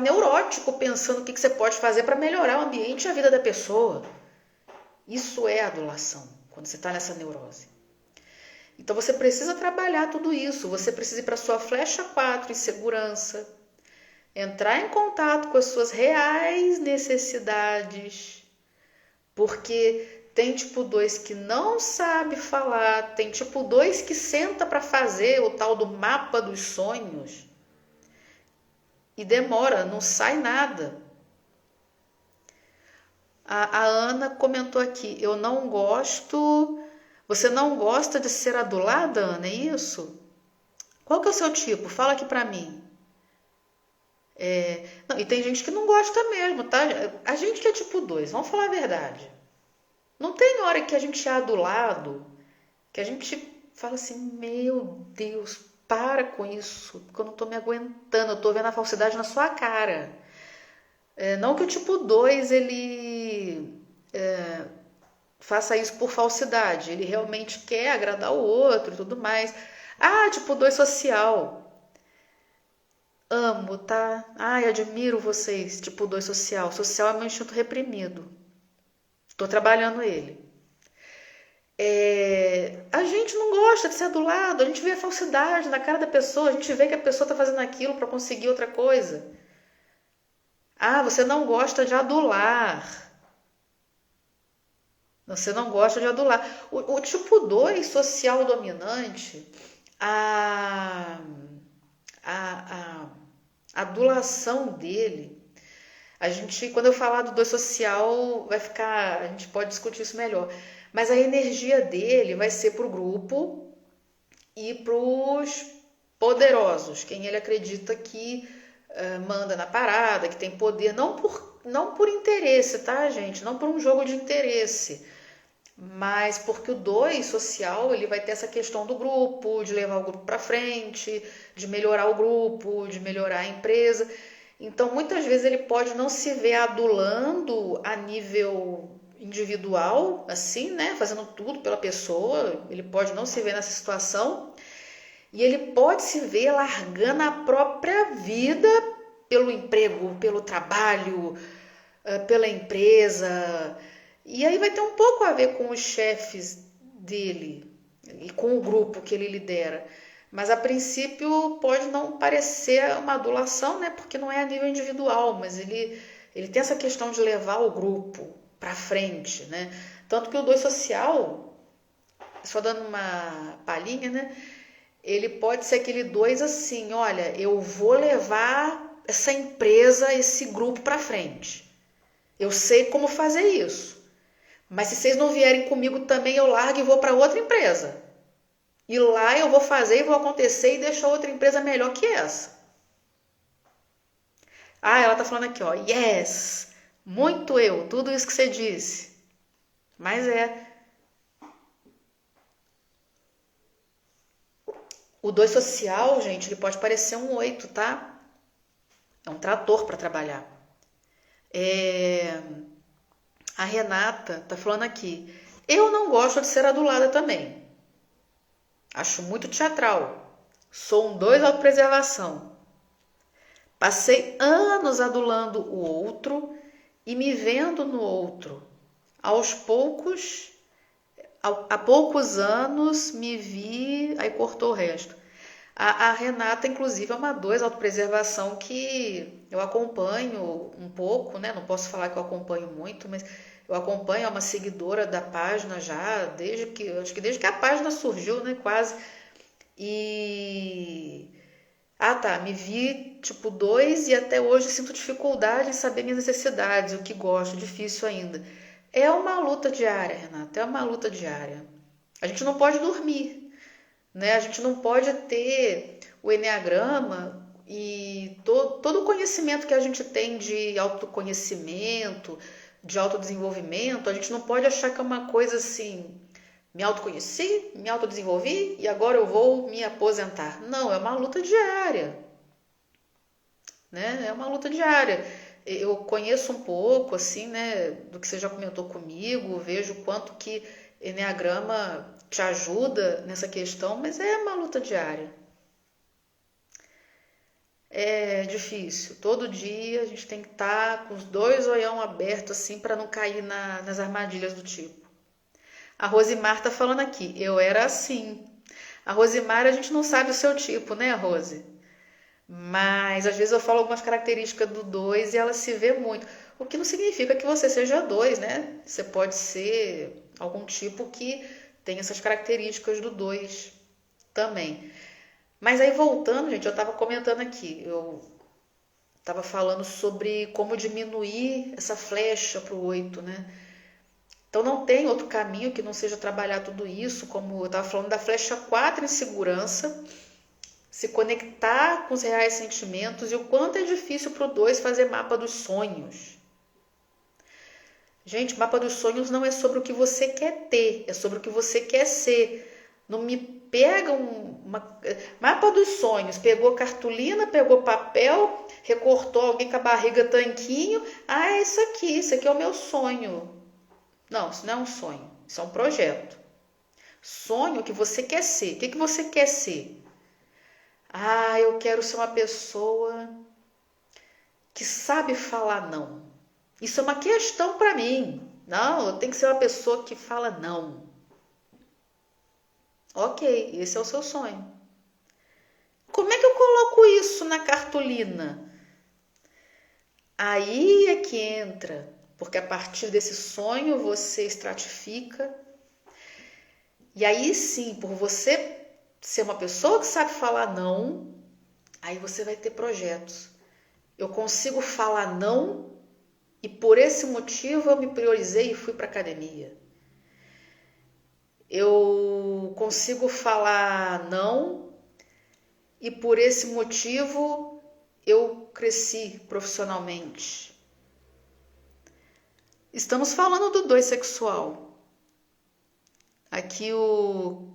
neurótico pensando o que você pode fazer para melhorar o ambiente e a vida da pessoa. Isso é adulação, quando você está nessa neurose. Então você precisa trabalhar tudo isso. Você precisa ir para a sua flecha 4, insegurança. Entrar em contato com as suas reais necessidades. Porque tem tipo 2 que não sabe falar, tem tipo 2 que senta para fazer o tal do mapa dos sonhos e demora, não sai nada. A Ana comentou aqui, eu não gosto... Você não gosta de ser adulada, Ana, é isso? Qual que é o seu tipo? Fala aqui pra mim. Não, e tem gente que não gosta mesmo, tá? A gente que é tipo 2, vamos falar a verdade. Não tem hora que a gente é adulado, que a gente fala assim, meu Deus, para com isso, porque eu não tô me aguentando, eu tô vendo a falsidade na sua cara. Não que o tipo 2, ele faça isso por falsidade, ele realmente quer agradar o outro e tudo mais. Ah, tipo 2 social. Amo, tá? Ai, admiro vocês, tipo 2 social. Social é meu instinto reprimido. Estou trabalhando ele. A gente não gosta de ser adulado, a gente vê a falsidade na cara da pessoa, a gente vê que a pessoa está fazendo aquilo para conseguir outra coisa. Ah, você não gosta de adular. Você não gosta de adular. O tipo 2 social dominante, a, a adulação dele, quando eu falar do 2 social, a gente pode discutir isso melhor. Mas a energia dele vai ser para o grupo e para os poderosos, quem ele acredita que manda na parada, que tem poder, não por interesse, tá, gente? Não por um jogo de interesse, mas porque o 2 social, ele vai ter essa questão do grupo, de levar o grupo para frente, de melhorar o grupo, de melhorar a empresa. Então, muitas vezes ele pode não se ver adulando a nível individual, assim, né, fazendo tudo pela pessoa, ele pode não se ver nessa situação, e ele pode se ver largando a própria vida pelo emprego, pelo trabalho, pela empresa. E aí vai ter um pouco a ver com os chefes dele e com o grupo que ele lidera. Mas a princípio pode não parecer uma adulação, né? Porque não é a nível individual, mas ele tem essa questão de levar o grupo para frente, né? Tanto que o 2 social, só dando uma palhinha, né? Ele pode ser aquele 2 assim, olha, eu vou levar essa empresa, esse grupo para frente. Eu sei como fazer isso. Mas se vocês não vierem comigo também, eu largo e vou para outra empresa. E lá eu vou fazer e vou acontecer e deixar outra empresa melhor que essa. Ah, ela tá falando aqui, ó. Yes! Muito eu, tudo isso que você disse. Mas o 2 social, gente, ele pode parecer um 8, tá? É um trator para trabalhar. A Renata tá falando aqui. Eu não gosto de ser adulada também. Acho muito teatral. Sou um 2 autopreservação. Passei anos adulando o outro e me vendo no outro. Aos poucos, há poucos anos me vi, aí cortou o resto. A Renata, inclusive, é uma 2 autopreservação que eu acompanho um pouco, né? Não posso falar que eu acompanho muito, mas eu acompanho, é uma seguidora da página já, acho que desde que a página surgiu, né? Quase. E tá, me vi tipo 2 e até hoje sinto dificuldade em saber minhas necessidades, o que gosto, difícil ainda. É uma luta diária, Renata, é uma luta diária. A gente não pode dormir, né? A gente não pode ter o enneagrama e todo o conhecimento que a gente tem de autoconhecimento, de autodesenvolvimento, a gente não pode achar que é uma coisa assim, me autoconheci, me autodesenvolvi e agora eu vou me aposentar. Não, é uma luta diária, né? É uma luta diária. Eu conheço um pouco, assim, né, do que você já comentou comigo, vejo o quanto que Enneagrama te ajuda nessa questão, mas é uma luta diária. É difícil. Todo dia a gente tem que estar com os dois olhão abertos, assim, para não cair nas armadilhas do tipo. A Rosimar tá falando aqui, eu era assim. A Rosimar, a gente não sabe o seu tipo, né, Rose? Mas às vezes eu falo algumas características do 2 e ela se vê muito. O que não significa que você seja 2, né? Você pode ser algum tipo que tem essas características do 2 também. Mas aí voltando, gente, eu estava comentando aqui, eu estava falando sobre como diminuir essa flecha para o 8, né? Então não tem outro caminho que não seja trabalhar tudo isso, como eu estava falando da flecha 4 em segurança, se conectar com os reais sentimentos e o quanto é difícil para o 2 fazer mapa dos sonhos. Gente, mapa dos sonhos não é sobre o que você quer ter, é sobre o que você quer ser. Não me pega mapa dos sonhos, pegou cartolina, pegou papel, recortou alguém com a barriga tanquinho. Ah, é isso aqui é o meu sonho. Não, isso não é um sonho, isso é um projeto. Sonho que você quer ser. O que você quer ser? Ah, eu quero ser uma pessoa que sabe falar não. Isso é uma questão para mim. Não, eu tenho que ser uma pessoa que fala não. Ok, esse é o seu sonho. Como é que eu coloco isso na cartolina? Aí é que entra, porque a partir desse sonho você estratifica. E aí sim, por você ser uma pessoa que sabe falar não, aí você vai ter projetos. Eu consigo falar não e por esse motivo eu me priorizei e fui para academia. Eu consigo falar não e por esse motivo eu cresci profissionalmente. Estamos falando do 2 sexual. Aqui o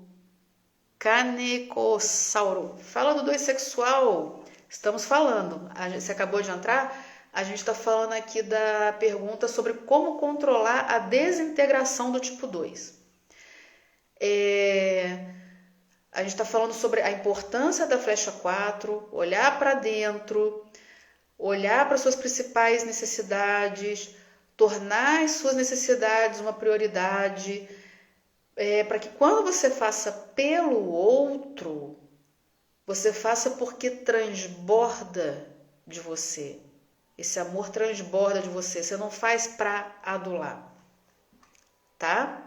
Canecossauro fala do 2 sexual. Estamos falando. Você acabou de entrar? A gente está falando aqui da pergunta sobre como controlar a desintegração do tipo 2. A gente está falando sobre a importância da flecha 4, olhar para dentro, olhar para suas principais necessidades, tornar as suas necessidades uma prioridade, para que quando você faça pelo outro, você faça porque transborda de você. Esse amor transborda de você. Você não faz para adular, tá?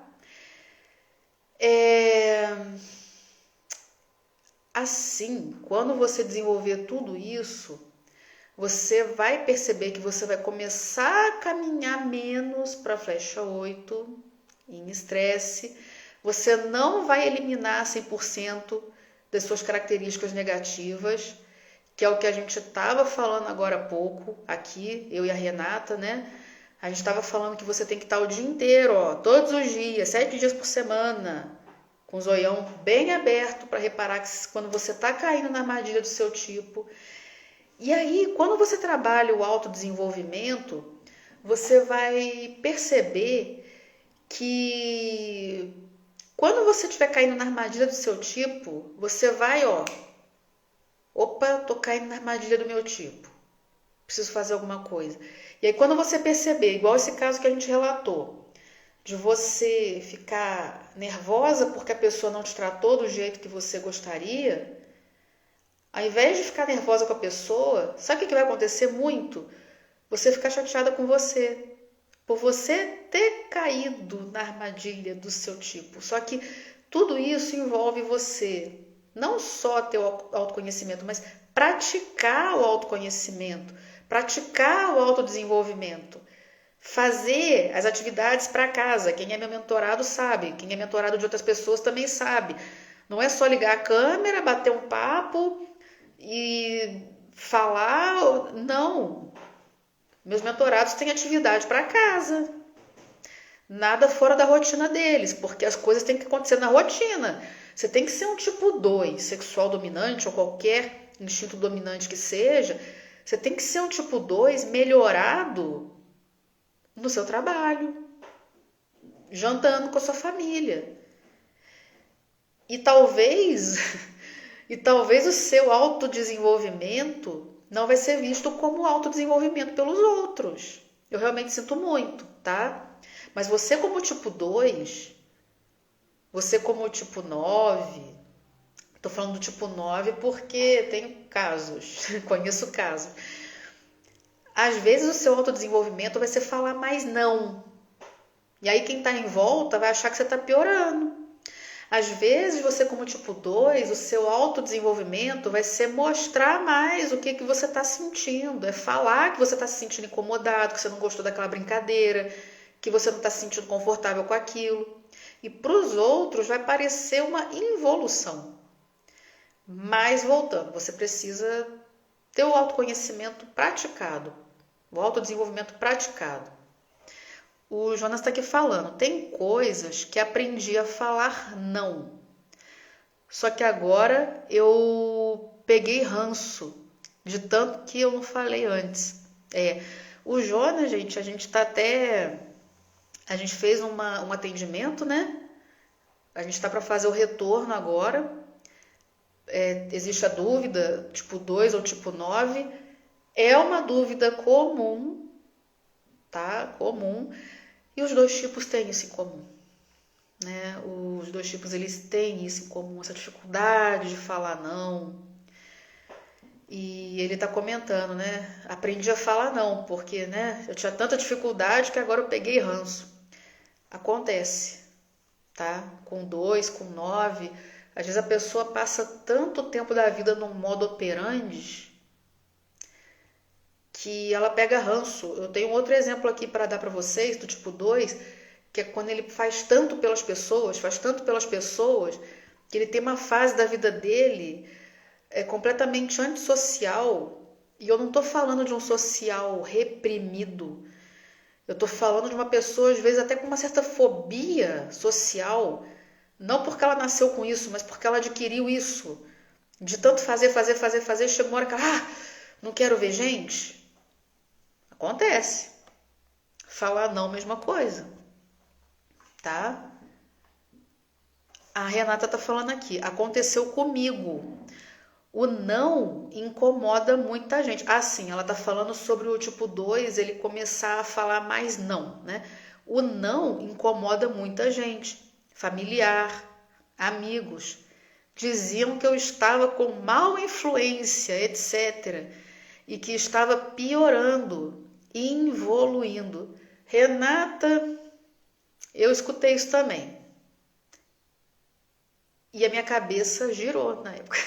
Assim, quando você desenvolver tudo isso, você vai perceber que você vai começar a caminhar menos para a flecha 8 em estresse. Você não vai eliminar 100% das suas características negativas, que é o que a gente estava falando agora há pouco, aqui, eu e a Renata, né? A gente estava falando que você tem que estar o dia inteiro, ó, todos os dias, 7 dias por semana, com o zoião bem aberto para reparar que quando você está caindo na armadilha do seu tipo. E aí, quando você trabalha o autodesenvolvimento, você vai perceber que Quando você estiver caindo na armadilha do seu tipo, você vai, opa, tô caindo na armadilha do meu tipo. Preciso fazer alguma coisa. E aí quando você perceber, igual esse caso que a gente relatou, de você ficar nervosa porque a pessoa não te tratou do jeito que você gostaria, ao invés de ficar nervosa com a pessoa, sabe o que vai acontecer muito? Você ficar chateada com você, por você ter caído na armadilha do seu tipo. Só que tudo isso envolve você não só ter o autoconhecimento, mas praticar o autoconhecimento, praticar o autodesenvolvimento, fazer as atividades para casa. Quem é meu mentorado sabe, quem é mentorado de outras pessoas também sabe. Não é só ligar a câmera, bater um papo e falar, não. Meus mentorados têm atividade para casa. Nada fora da rotina deles, porque as coisas têm que acontecer na rotina. Você tem que ser um tipo 2, sexual dominante ou qualquer instinto dominante que seja. Você tem que ser um tipo 2 melhorado no seu trabalho, jantando com a sua família. E talvez o seu autodesenvolvimento não vai ser visto como autodesenvolvimento pelos outros. Eu realmente sinto muito, tá? Mas você como tipo 2, você como tipo 9, tô falando do tipo 9 porque tenho casos, conheço casos. Às vezes o seu autodesenvolvimento vai ser falar mais não. E aí quem tá em volta vai achar que você tá piorando. Às vezes você como tipo 2, o seu autodesenvolvimento vai ser mostrar mais o que você está sentindo. É falar que você está se sentindo incomodado, que você não gostou daquela brincadeira, que você não está se sentindo confortável com aquilo. E para os outros vai parecer uma involução. Mas voltando, você precisa ter o autoconhecimento praticado, o autodesenvolvimento praticado. O Jonas está aqui falando, tem coisas que aprendi a falar não. Só que agora eu peguei ranço de tanto que eu não falei antes. O Jonas, gente, a gente fez um atendimento, né? A gente está para fazer o retorno agora. Existe a dúvida, tipo 2 ou tipo 9. É uma dúvida comum, tá? Comum. E os dois tipos têm isso em comum, né? Os dois tipos eles têm isso em comum, essa dificuldade de falar não. E ele está comentando, né? Aprendi a falar não, porque, né? Eu tinha tanta dificuldade que agora eu peguei ranço. Acontece, tá? Com 2, com 9, às vezes a pessoa passa tanto tempo da vida num modo operandi que ela pega ranço. Eu tenho outro exemplo aqui para dar para vocês, do tipo 2, que é quando ele faz tanto pelas pessoas, que ele tem uma fase da vida dele completamente antissocial. E eu não estou falando de um social reprimido. Eu estou falando de uma pessoa, às vezes, até com uma certa fobia social. Não porque ela nasceu com isso, mas porque ela adquiriu isso. De tanto fazer, chega uma hora que ela, não quero ver gente. Acontece. Falar não, mesma coisa. Tá? A Renata tá falando aqui. Aconteceu comigo. O não incomoda muita gente. Sim, ela tá falando sobre o tipo 2, ele começar a falar mais não, né? O não incomoda muita gente. Familiar, amigos. Diziam que eu estava com mal influência, etc. E que estava piorando, evoluindo. Renata, eu escutei isso também. E a minha cabeça girou na época.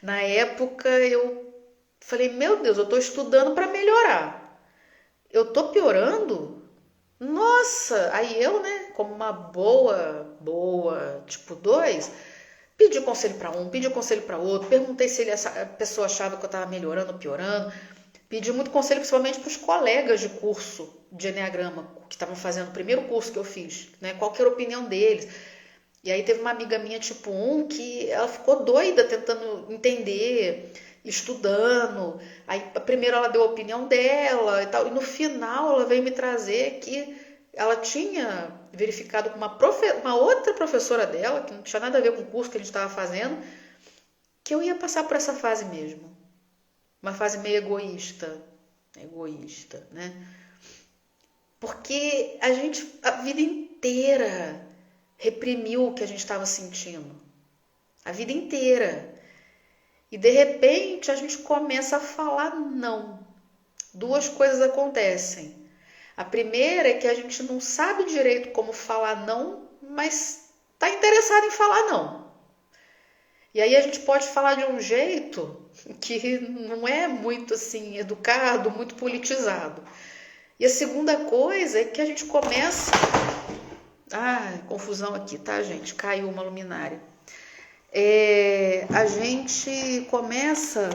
Na época eu falei, meu Deus, eu estou estudando para melhorar. Eu estou piorando? Nossa! Aí eu, né, como uma boa tipo 2, pedi conselho para um, pedi conselho para outro, perguntei se a pessoa achava que eu estava melhorando ou piorando. Pedi muito conselho principalmente para os colegas de curso de Enneagrama, que estavam fazendo o primeiro curso que eu fiz, né? Qual que era a opinião deles. E aí teve uma amiga minha tipo 1 que ela ficou doida tentando entender, estudando. Aí primeiro ela deu a opinião dela e tal. E no final ela veio me trazer que ela tinha verificado com uma outra professora dela, que não tinha nada a ver com o curso que a gente estava fazendo, que eu ia passar por essa fase mesmo. Uma fase meio egoísta, né? Porque a gente, a vida inteira, reprimiu o que a gente estava sentindo. A vida inteira. E de repente a gente começa a falar não. Duas coisas acontecem. A primeira é que a gente não sabe direito como falar não, mas está interessado em falar não. E aí a gente pode falar de um jeito que não é muito assim educado, muito politizado. E a segunda coisa é que a gente começa... confusão aqui, tá, gente? Caiu uma luminária. A gente começa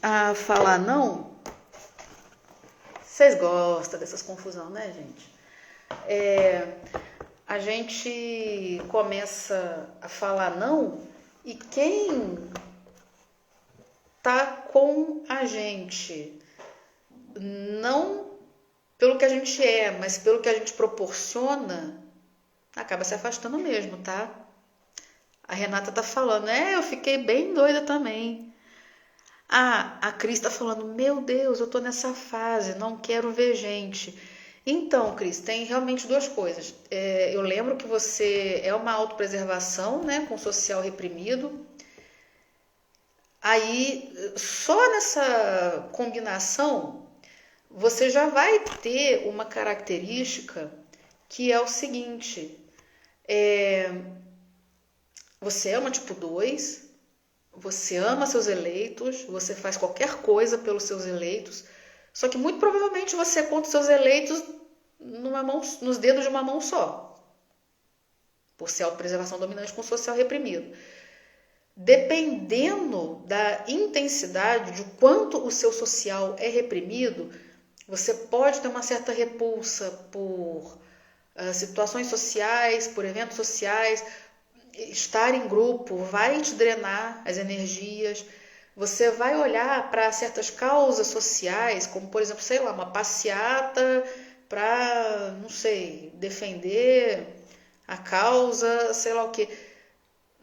a falar não. Vocês gostam dessas confusão, né, gente? A gente começa a falar não e quem tá com a gente, não pelo que a gente é, mas pelo que a gente proporciona, acaba se afastando mesmo, tá? A Renata tá falando, eu fiquei bem doida também. A Cris tá falando, meu Deus, eu tô nessa fase, não quero ver gente. Então, Cris, tem realmente duas coisas. Eu lembro que você é uma autopreservação, né, com social reprimido. Aí, só nessa combinação, você já vai ter uma característica que é o seguinte: você é uma tipo 2, você ama seus eleitos, você faz qualquer coisa pelos seus eleitos, só que muito provavelmente você conta os seus eleitos nos dedos de uma mão só, por ser autopreservação dominante com social reprimido. Dependendo da intensidade, de quanto o seu social é reprimido, você pode ter uma certa repulsa por situações sociais, por eventos sociais. Estar em grupo vai te drenar as energias. Você vai olhar para certas causas sociais, como, por exemplo, sei lá, uma passeata para, não sei, defender a causa, sei lá o quê.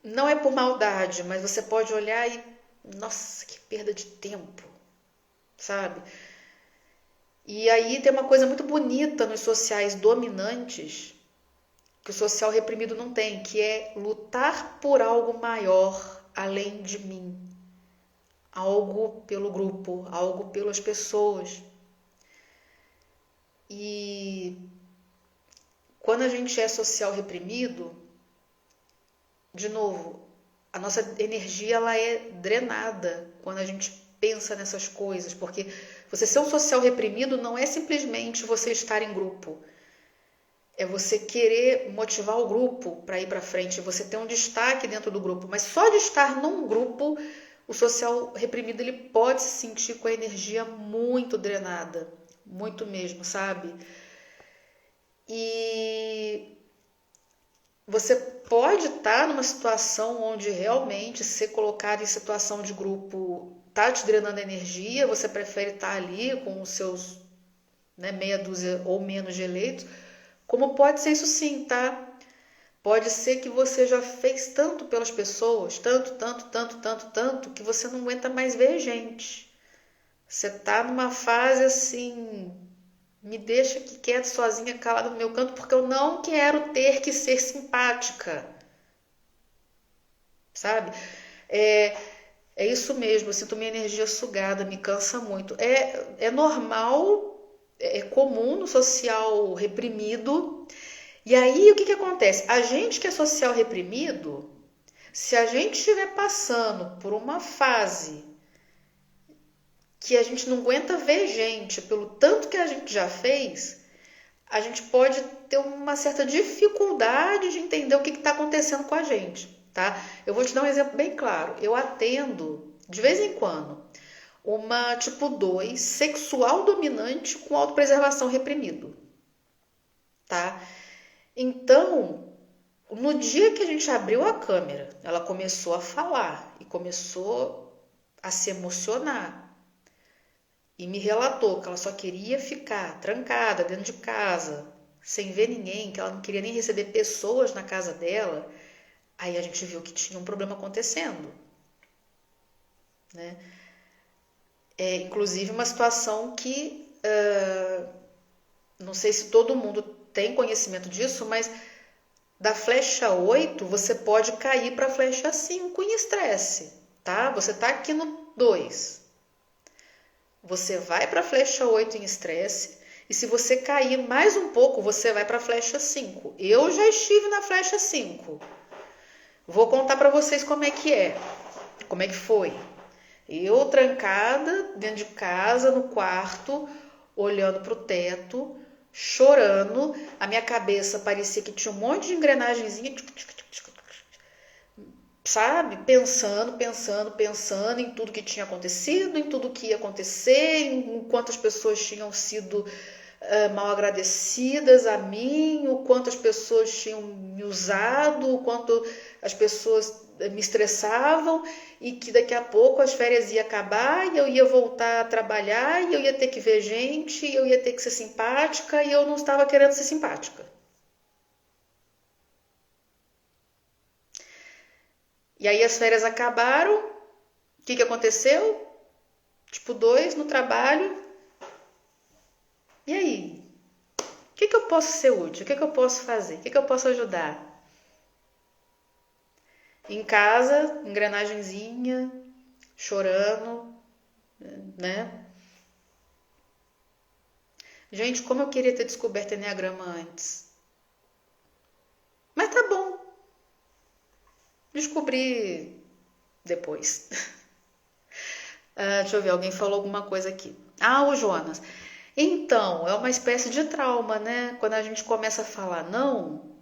Não é por maldade, mas você pode olhar e, nossa, que perda de tempo, sabe? E aí tem uma coisa muito bonita nos sociais dominantes, que o social reprimido não tem, que é lutar por algo maior além de mim. Algo pelo grupo, algo pelas pessoas. E quando a gente é social reprimido, de novo, a nossa energia ela é drenada quando a gente pensa nessas coisas, porque você ser um social reprimido não é simplesmente você estar em grupo. É você querer motivar o grupo para ir para frente, você ter um destaque dentro do grupo. Mas só de estar num grupo, o social reprimido ele pode se sentir com a energia muito drenada, muito mesmo, sabe? E você pode estar numa situação onde realmente ser colocado em situação de grupo está te drenando energia, você prefere estar ali com os seus meia dúzia ou menos de eleitos, como pode ser isso sim, tá? Pode ser que você já fez tanto pelas pessoas, tanto, que você não aguenta mais ver gente. Você tá numa fase assim, me deixa aqui quieta, sozinha, calada no meu canto, porque eu não quero ter que ser simpática. Sabe? É isso mesmo, eu sinto minha energia sugada, me cansa muito. É normal, é comum no social reprimido. E aí, o que acontece? A gente que é social reprimido, se a gente estiver passando por uma fase que a gente não aguenta ver gente, pelo tanto que a gente já fez, a gente pode ter uma certa dificuldade de entender o que está acontecendo com a gente, tá? Eu vou te dar um exemplo bem claro. Eu atendo, de vez em quando, uma tipo 2 sexual dominante com autopreservação reprimido, tá? Então, no dia que a gente abriu a câmera, ela começou a falar e começou a se emocionar. E me relatou que ela só queria ficar trancada dentro de casa, sem ver ninguém, que ela não queria nem receber pessoas na casa dela, aí a gente viu que tinha um problema acontecendo, né? Inclusive uma situação que, não sei se todo mundo tem conhecimento disso, mas da flecha 8 você pode cair para a flecha 5 em estresse, tá? Você está aqui no 2. Você vai para a flecha 8 em estresse e se você cair mais um pouco, você vai para a flecha 5. Eu já estive na flecha 5. Vou contar para vocês como é que foi. Eu trancada dentro de casa, no quarto, olhando para o teto, chorando. A minha cabeça parecia que tinha um monte de engrenagenzinha, sabe? Pensando em tudo que tinha acontecido, em tudo que ia acontecer, em quantas pessoas tinham sido mal agradecidas a mim, o quanto as pessoas tinham me usado, o quanto as pessoas me estressavam e que daqui a pouco as férias iam acabar e eu ia voltar a trabalhar e eu ia ter que ver gente, e eu ia ter que ser simpática e eu não estava querendo ser simpática. E aí as férias acabaram, o que aconteceu? Tipo 2 no trabalho. E aí? O que eu posso ser útil? O que eu posso fazer? O que eu posso ajudar? Em casa, engrenagenzinha, chorando, né? Gente, como eu queria ter descoberto Enneagrama antes. Mas tá bom. Descobri depois. Deixa eu ver, alguém falou alguma coisa aqui. O Jonas. Então, é uma espécie de trauma, né? Quando a gente começa a falar não,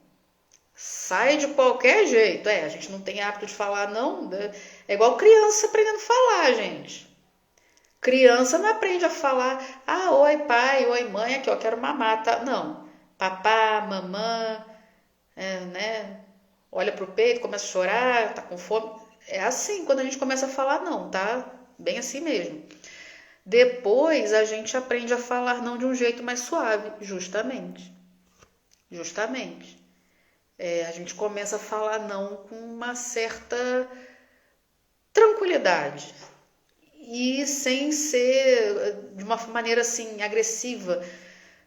sai de qualquer jeito. A gente não tem hábito de falar não. Né? É igual criança aprendendo a falar, gente. Criança não aprende a falar, oi pai, oi mãe, aqui, ó, quero mamar, tá? Não. Papá, mamã, né? Olha pro peito, começa a chorar, tá com fome. É assim quando a gente começa a falar não, tá? Bem assim mesmo. Depois a gente aprende a falar não de um jeito mais suave, justamente. Justamente. A gente começa a falar não com uma certa tranquilidade e sem ser de uma maneira assim agressiva,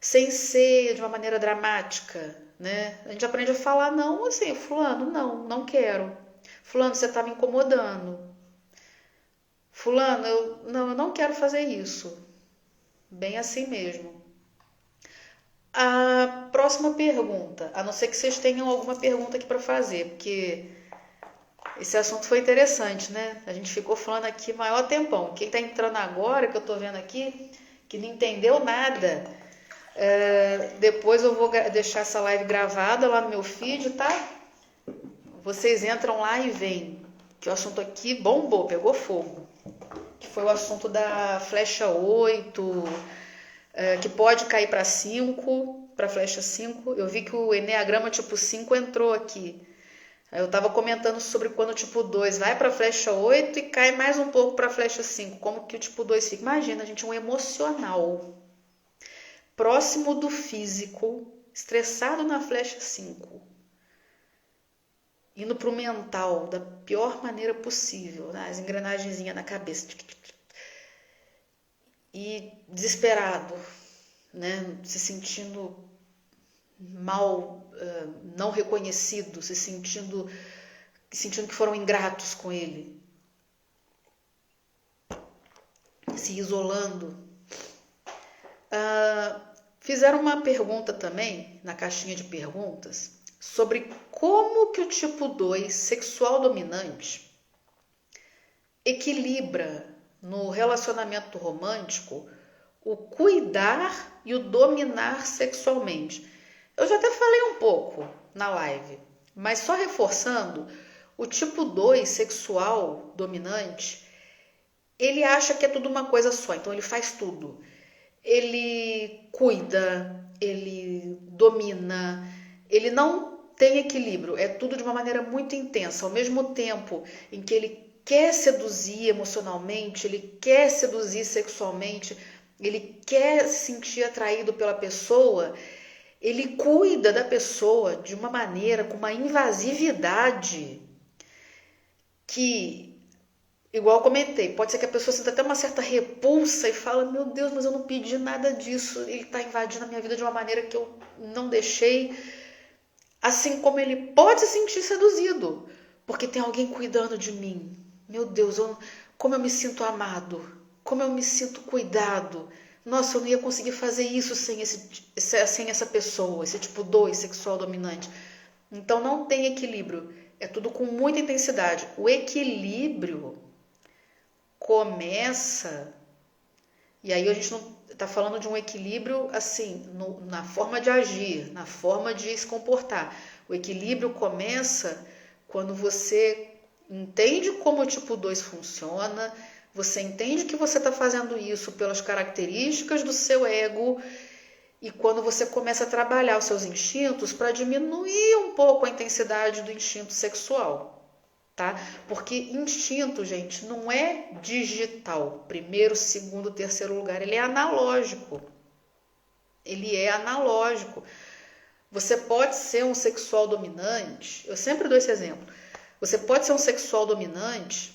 sem ser de uma maneira dramática, né? A gente aprende a falar não assim, fulano, não quero. Fulano, você está me incomodando. Fulano, eu não quero fazer isso. Bem assim mesmo. A próxima pergunta, a não ser que vocês tenham alguma pergunta aqui para fazer, porque esse assunto foi interessante, né? A gente ficou falando aqui maior tempão. Quem está entrando agora, que eu estou vendo aqui, que não entendeu nada, depois eu vou deixar essa live gravada lá no meu feed, tá? Vocês entram lá e veem que o assunto aqui bombou, pegou fogo. Que foi o assunto da flecha 8, que pode cair para 5, para flecha 5. Eu vi que o Enneagrama tipo 5 entrou aqui. Eu estava comentando sobre quando o tipo 2 vai para a flecha 8 e cai mais um pouco para a flecha 5. Como que o tipo 2 fica? Imagina, gente, um emocional próximo do físico, estressado na flecha 5. Indo para o mental da pior maneira possível, né? As engrenagenzinhas na cabeça. E desesperado, né? Se sentindo mal, não reconhecido, se sentindo que foram ingratos com ele, se isolando. Fizeram uma pergunta também na caixinha de perguntas sobre como que o tipo 2 sexual dominante equilibra no relacionamento romântico o cuidar e o dominar sexualmente. Eu já até falei um pouco na live, mas só reforçando, o tipo 2 sexual dominante, ele acha que é tudo uma coisa só, então ele faz tudo. Ele cuida, ele domina, ele não tem equilíbrio, é tudo de uma maneira muito intensa. Ao mesmo tempo em que ele quer seduzir emocionalmente, ele quer seduzir sexualmente, ele quer se sentir atraído pela pessoa, ele cuida da pessoa de uma maneira, com uma invasividade que, igual eu comentei, pode ser que a pessoa sinta até uma certa repulsa e fala, meu Deus, mas eu não pedi nada disso, ele está invadindo a minha vida de uma maneira que eu não deixei, assim como ele pode se sentir seduzido, porque tem alguém cuidando de mim. Meu Deus, como eu me sinto amado, como eu me sinto cuidado. Nossa, eu não ia conseguir fazer isso sem essa pessoa, esse tipo 2 sexual dominante. Então não tem equilíbrio, é tudo com muita intensidade. O equilíbrio começa, e aí a gente não está falando de um equilíbrio assim, na forma de agir, na forma de se comportar. O equilíbrio começa quando você entende como o tipo 2 funciona, você entende que você está fazendo isso pelas características do seu ego e quando você começa a trabalhar os seus instintos para diminuir um pouco a intensidade do instinto sexual, tá? Porque instinto, gente, não é digital, primeiro, segundo, terceiro lugar, ele é analógico. Ele é analógico. Você pode ser um sexual dominante, eu sempre dou esse exemplo. Você pode ser um sexual dominante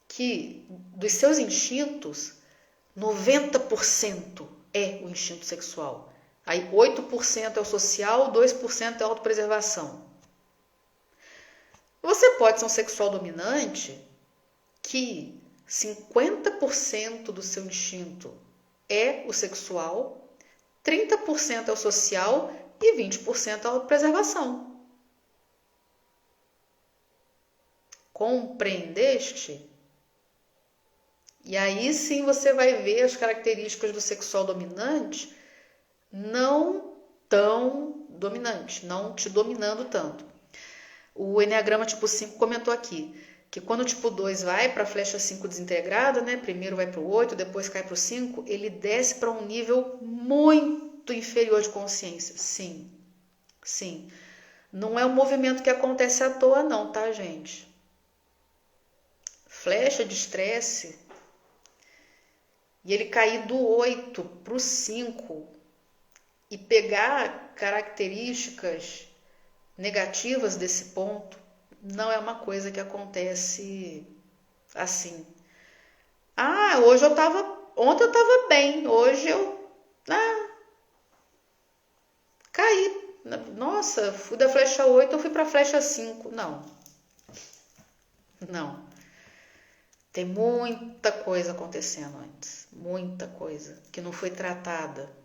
que, dos seus instintos, 90% é o instinto sexual. Aí 8% é o social, 2% é a autopreservação. Você pode ser um sexual dominante que 50% do seu instinto é o sexual, 30% é o social e 20% é a autopreservação. Compreendeste? E aí sim você vai ver as características do sexual dominante não tão dominante, não te dominando tanto. O Enneagrama tipo 5 comentou aqui que quando o tipo 2 vai para a flecha 5 desintegrada, né, primeiro vai para o 8, depois cai para o 5, ele desce para um nível muito inferior de consciência. Sim, sim. Não é um movimento que acontece à toa não, tá, gente? Flecha de estresse e ele cair do 8 para o 5 e pegar características negativas desse ponto, não é uma coisa que acontece assim. Ah, ontem eu tava bem, hoje eu caí. Nossa, fui da flecha 8, eu fui para a flecha 5. Não. Não. Tem muita coisa acontecendo antes, muita coisa que não foi tratada.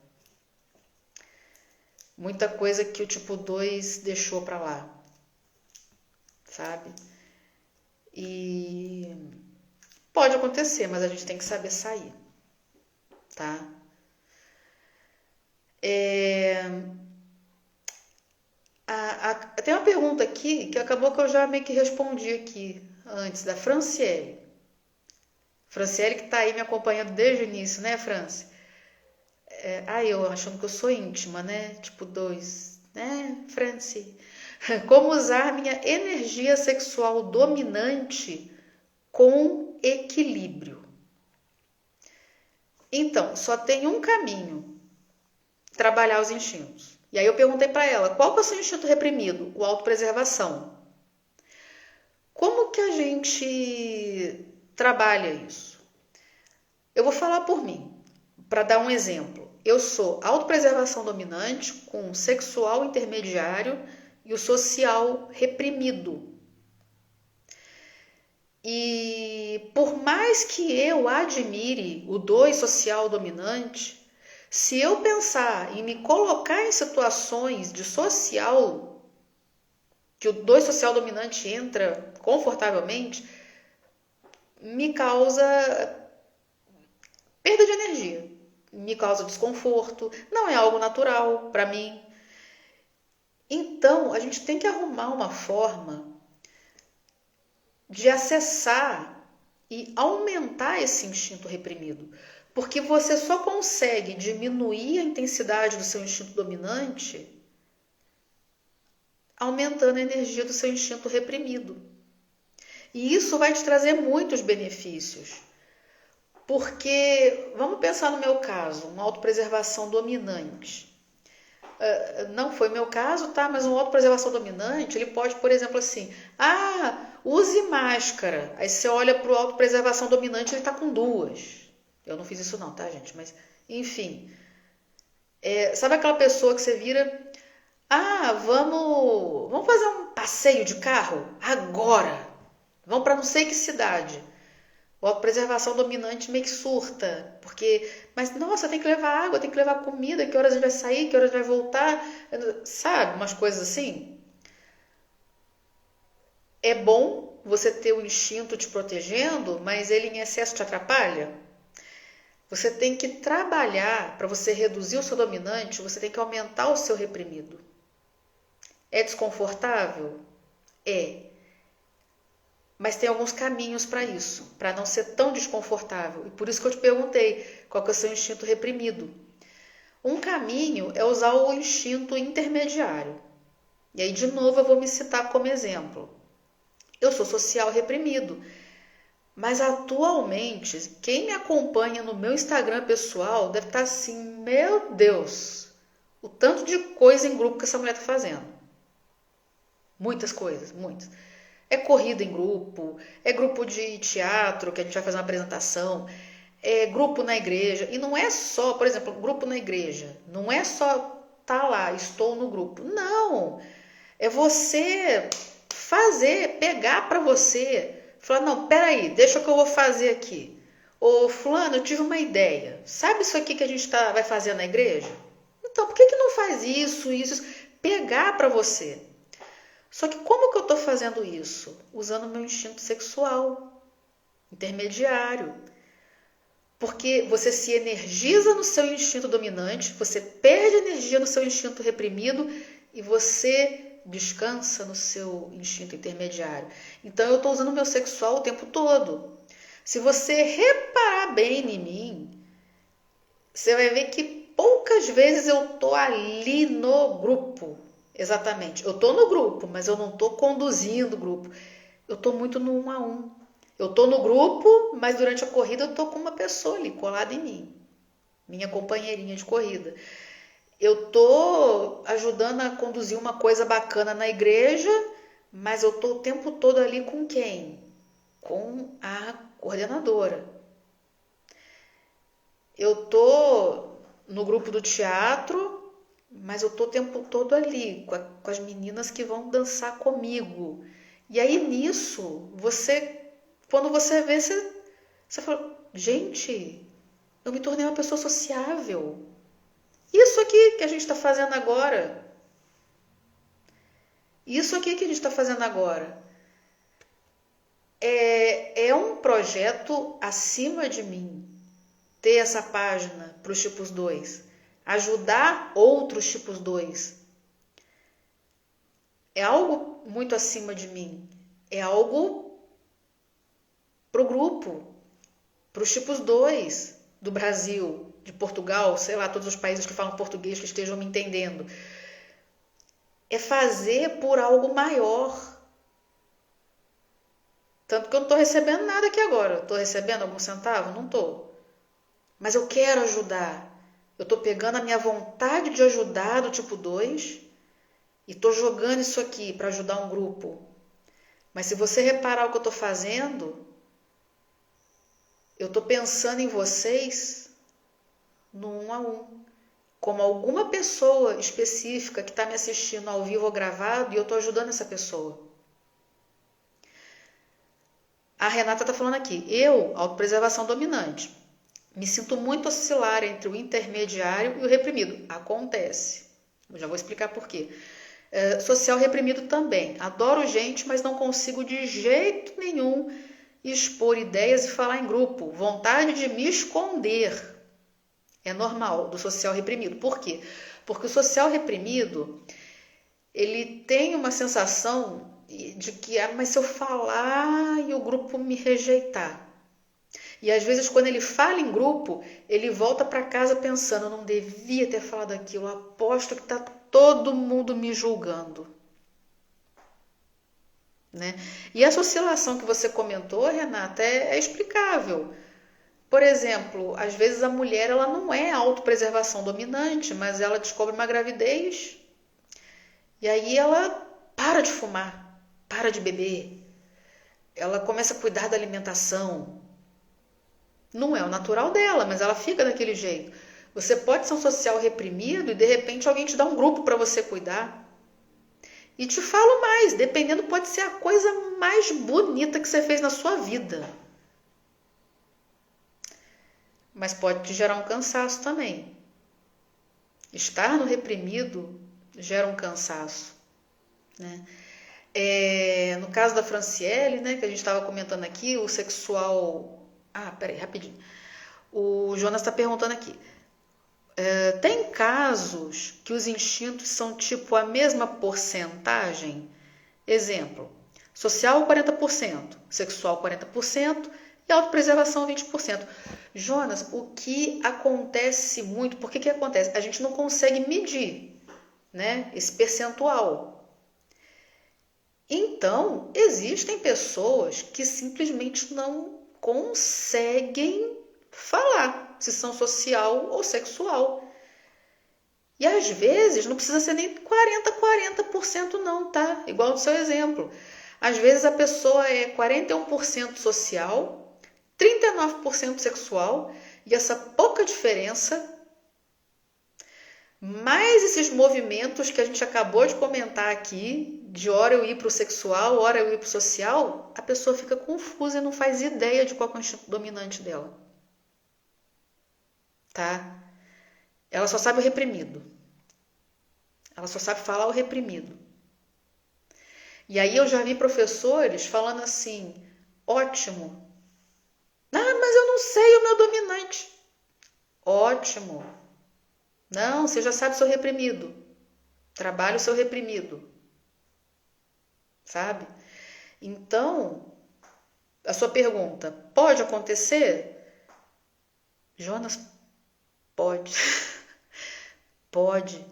Muita coisa que o tipo 2 deixou para lá, sabe? E pode acontecer, mas a gente tem que saber sair, tá? Tem uma pergunta aqui que acabou que eu já meio que respondi aqui antes, da Franciele. Franciele que tá aí me acompanhando desde o início, né, Franci? Eu achando que eu sou íntima, né? Tipo 2, né, Franci? Como usar minha energia sexual dominante com equilíbrio? Então, só tem um caminho: trabalhar os instintos. E aí eu perguntei para ela, qual que é o seu instinto reprimido? O autopreservação. Como que a gente trabalha isso? Eu vou falar por mim, para dar um exemplo. Eu sou autopreservação dominante com sexual intermediário e o social reprimido. E por mais que eu admire o 2 social dominante, se eu pensar em me colocar em situações de social, que o 2 social dominante entra confortavelmente, me causa perda de energia, me causa desconforto, não é algo natural para mim. Então, a gente tem que arrumar uma forma de acessar e aumentar esse instinto reprimido. Porque você só consegue diminuir a intensidade do seu instinto dominante aumentando a energia do seu instinto reprimido. E isso vai te trazer muitos benefícios. Porque, vamos pensar no meu caso, uma autopreservação dominante. não foi meu caso, tá? Mas uma autopreservação dominante, ele pode, por exemplo, assim, use máscara. Aí você olha para o autopreservação dominante, ele tá com duas. Eu não fiz isso não, tá, gente? Mas, enfim. Sabe aquela pessoa que você vira, vamos fazer um passeio de carro? Agora! Vamos para não sei que cidade. O autopreservação dominante meio que surta, mas nossa, tem que levar água, tem que levar comida, que horas a gente vai sair, que horas vai voltar, sabe? Umas coisas assim. É bom você ter o instinto te protegendo, mas ele em excesso te atrapalha. Você tem que trabalhar para você reduzir o seu dominante, você tem que aumentar o seu reprimido. É desconfortável? É. Mas tem alguns caminhos para isso, para não ser tão desconfortável. E por isso que eu te perguntei, qual que é o seu instinto reprimido? Um caminho é usar o instinto intermediário. E aí, de novo, eu vou me citar como exemplo. Eu sou social reprimido, mas atualmente, quem me acompanha no meu Instagram pessoal deve estar assim, meu Deus, o tanto de coisa em grupo que essa mulher está fazendo. Muitas coisas, muitas. É corrida em grupo, é grupo de teatro que a gente vai fazer uma apresentação, é grupo na igreja. E não é só, por exemplo, grupo na igreja. Não é só tá lá, estou no grupo. Não, é você fazer, pegar para você, falar, não, peraí, deixa que eu vou fazer aqui. Ô fulano, eu tive uma ideia. Sabe isso aqui que a gente vai fazer na igreja? Então, por que não faz isso? Pegar para você. Só que como que eu estou fazendo isso? Usando o meu instinto sexual intermediário. Porque você se energiza no seu instinto dominante, você perde energia no seu instinto reprimido e você descansa no seu instinto intermediário. Então eu estou usando o meu sexual o tempo todo. Se você reparar bem em mim, você vai ver que poucas vezes eu estou ali no grupo. Exatamente. Eu estou no grupo, mas eu não estou conduzindo o grupo. Eu estou muito no 1 a 1. Eu estou no grupo, mas durante a corrida eu estou com uma pessoa ali colada em mim. Minha companheirinha de corrida. Eu estou ajudando a conduzir uma coisa bacana na igreja, mas eu estou o tempo todo ali com quem? Com a coordenadora. Eu estou no grupo do teatro, mas eu estou o tempo todo ali, com as meninas que vão dançar comigo. E aí nisso, quando você vê, você fala, gente, eu me tornei uma pessoa sociável. Isso aqui que a gente está fazendo agora. Isso aqui que a gente está fazendo agora. É um projeto acima de mim. Ter essa página para os tipos 2. Ajudar outros tipos 2. É algo muito acima de mim. É algo para o grupo, para os tipos 2 do Brasil, de Portugal, sei lá, todos os países que falam português que estejam me entendendo. É fazer por algo maior. Tanto que eu não estou recebendo nada aqui agora. Estou recebendo algum centavo? Não estou. Mas eu quero ajudar. Eu estou pegando a minha vontade de ajudar do tipo 2 e estou jogando isso aqui para ajudar um grupo. Mas se você reparar o que eu estou fazendo, eu estou pensando em vocês no 1 a 1. Como alguma pessoa específica que está me assistindo ao vivo ou gravado e eu estou ajudando essa pessoa. A Renata está falando aqui, autopreservação dominante, me sinto muito oscilar entre o intermediário e o reprimido. Acontece. Eu já vou explicar por quê. Social reprimido também. Adoro gente, mas não consigo de jeito nenhum expor ideias e falar em grupo. Vontade de me esconder. É normal do social reprimido. Por quê? Porque o social reprimido, ele tem uma sensação de que, mas se eu falar e o grupo me rejeitar. E às vezes quando ele fala em grupo, ele volta para casa pensando, eu não devia ter falado aquilo, eu aposto que está todo mundo me julgando. Né? E essa oscilação que você comentou, Renata, é explicável. Por exemplo, às vezes a mulher ela não é autopreservação dominante, mas ela descobre uma gravidez e aí ela para de fumar, para de beber, ela começa a cuidar da alimentação. Não é o natural dela, mas ela fica daquele jeito. Você pode ser um social reprimido e de repente alguém te dá um grupo para você cuidar. E te falo mais, dependendo, pode ser a coisa mais bonita que você fez na sua vida. Mas pode te gerar um cansaço também. Estar no reprimido gera um cansaço, né? No caso da Franciele, né, que a gente estava comentando aqui, o sexual... peraí, rapidinho. O Jonas está perguntando aqui. Tem casos que os instintos são tipo a mesma porcentagem? Exemplo, social 40%, sexual 40% e autopreservação 20%. Jonas, o que acontece muito, por que acontece? A gente não consegue medir, né, esse percentual. Então, existem pessoas que simplesmente não conseguem falar se são social ou sexual. E às vezes não precisa ser nem 40% não, tá? Igual no seu exemplo. Às vezes a pessoa é 41% social, 39% sexual, e essa pouca diferença, mais esses movimentos que a gente acabou de comentar aqui, de hora eu ir para o sexual, hora eu ir para o social, a pessoa fica confusa e não faz ideia de qual é o instinto dominante dela. Tá? Ela só sabe o reprimido. Ela só sabe falar o reprimido. E aí eu já vi professores falando assim, ótimo. Mas eu não sei o meu dominante. Ótimo. Não, você já sabe o seu reprimido. Trabalhe o seu reprimido. Sabe? Então, a sua pergunta, pode acontecer? Jonas, pode. Pode.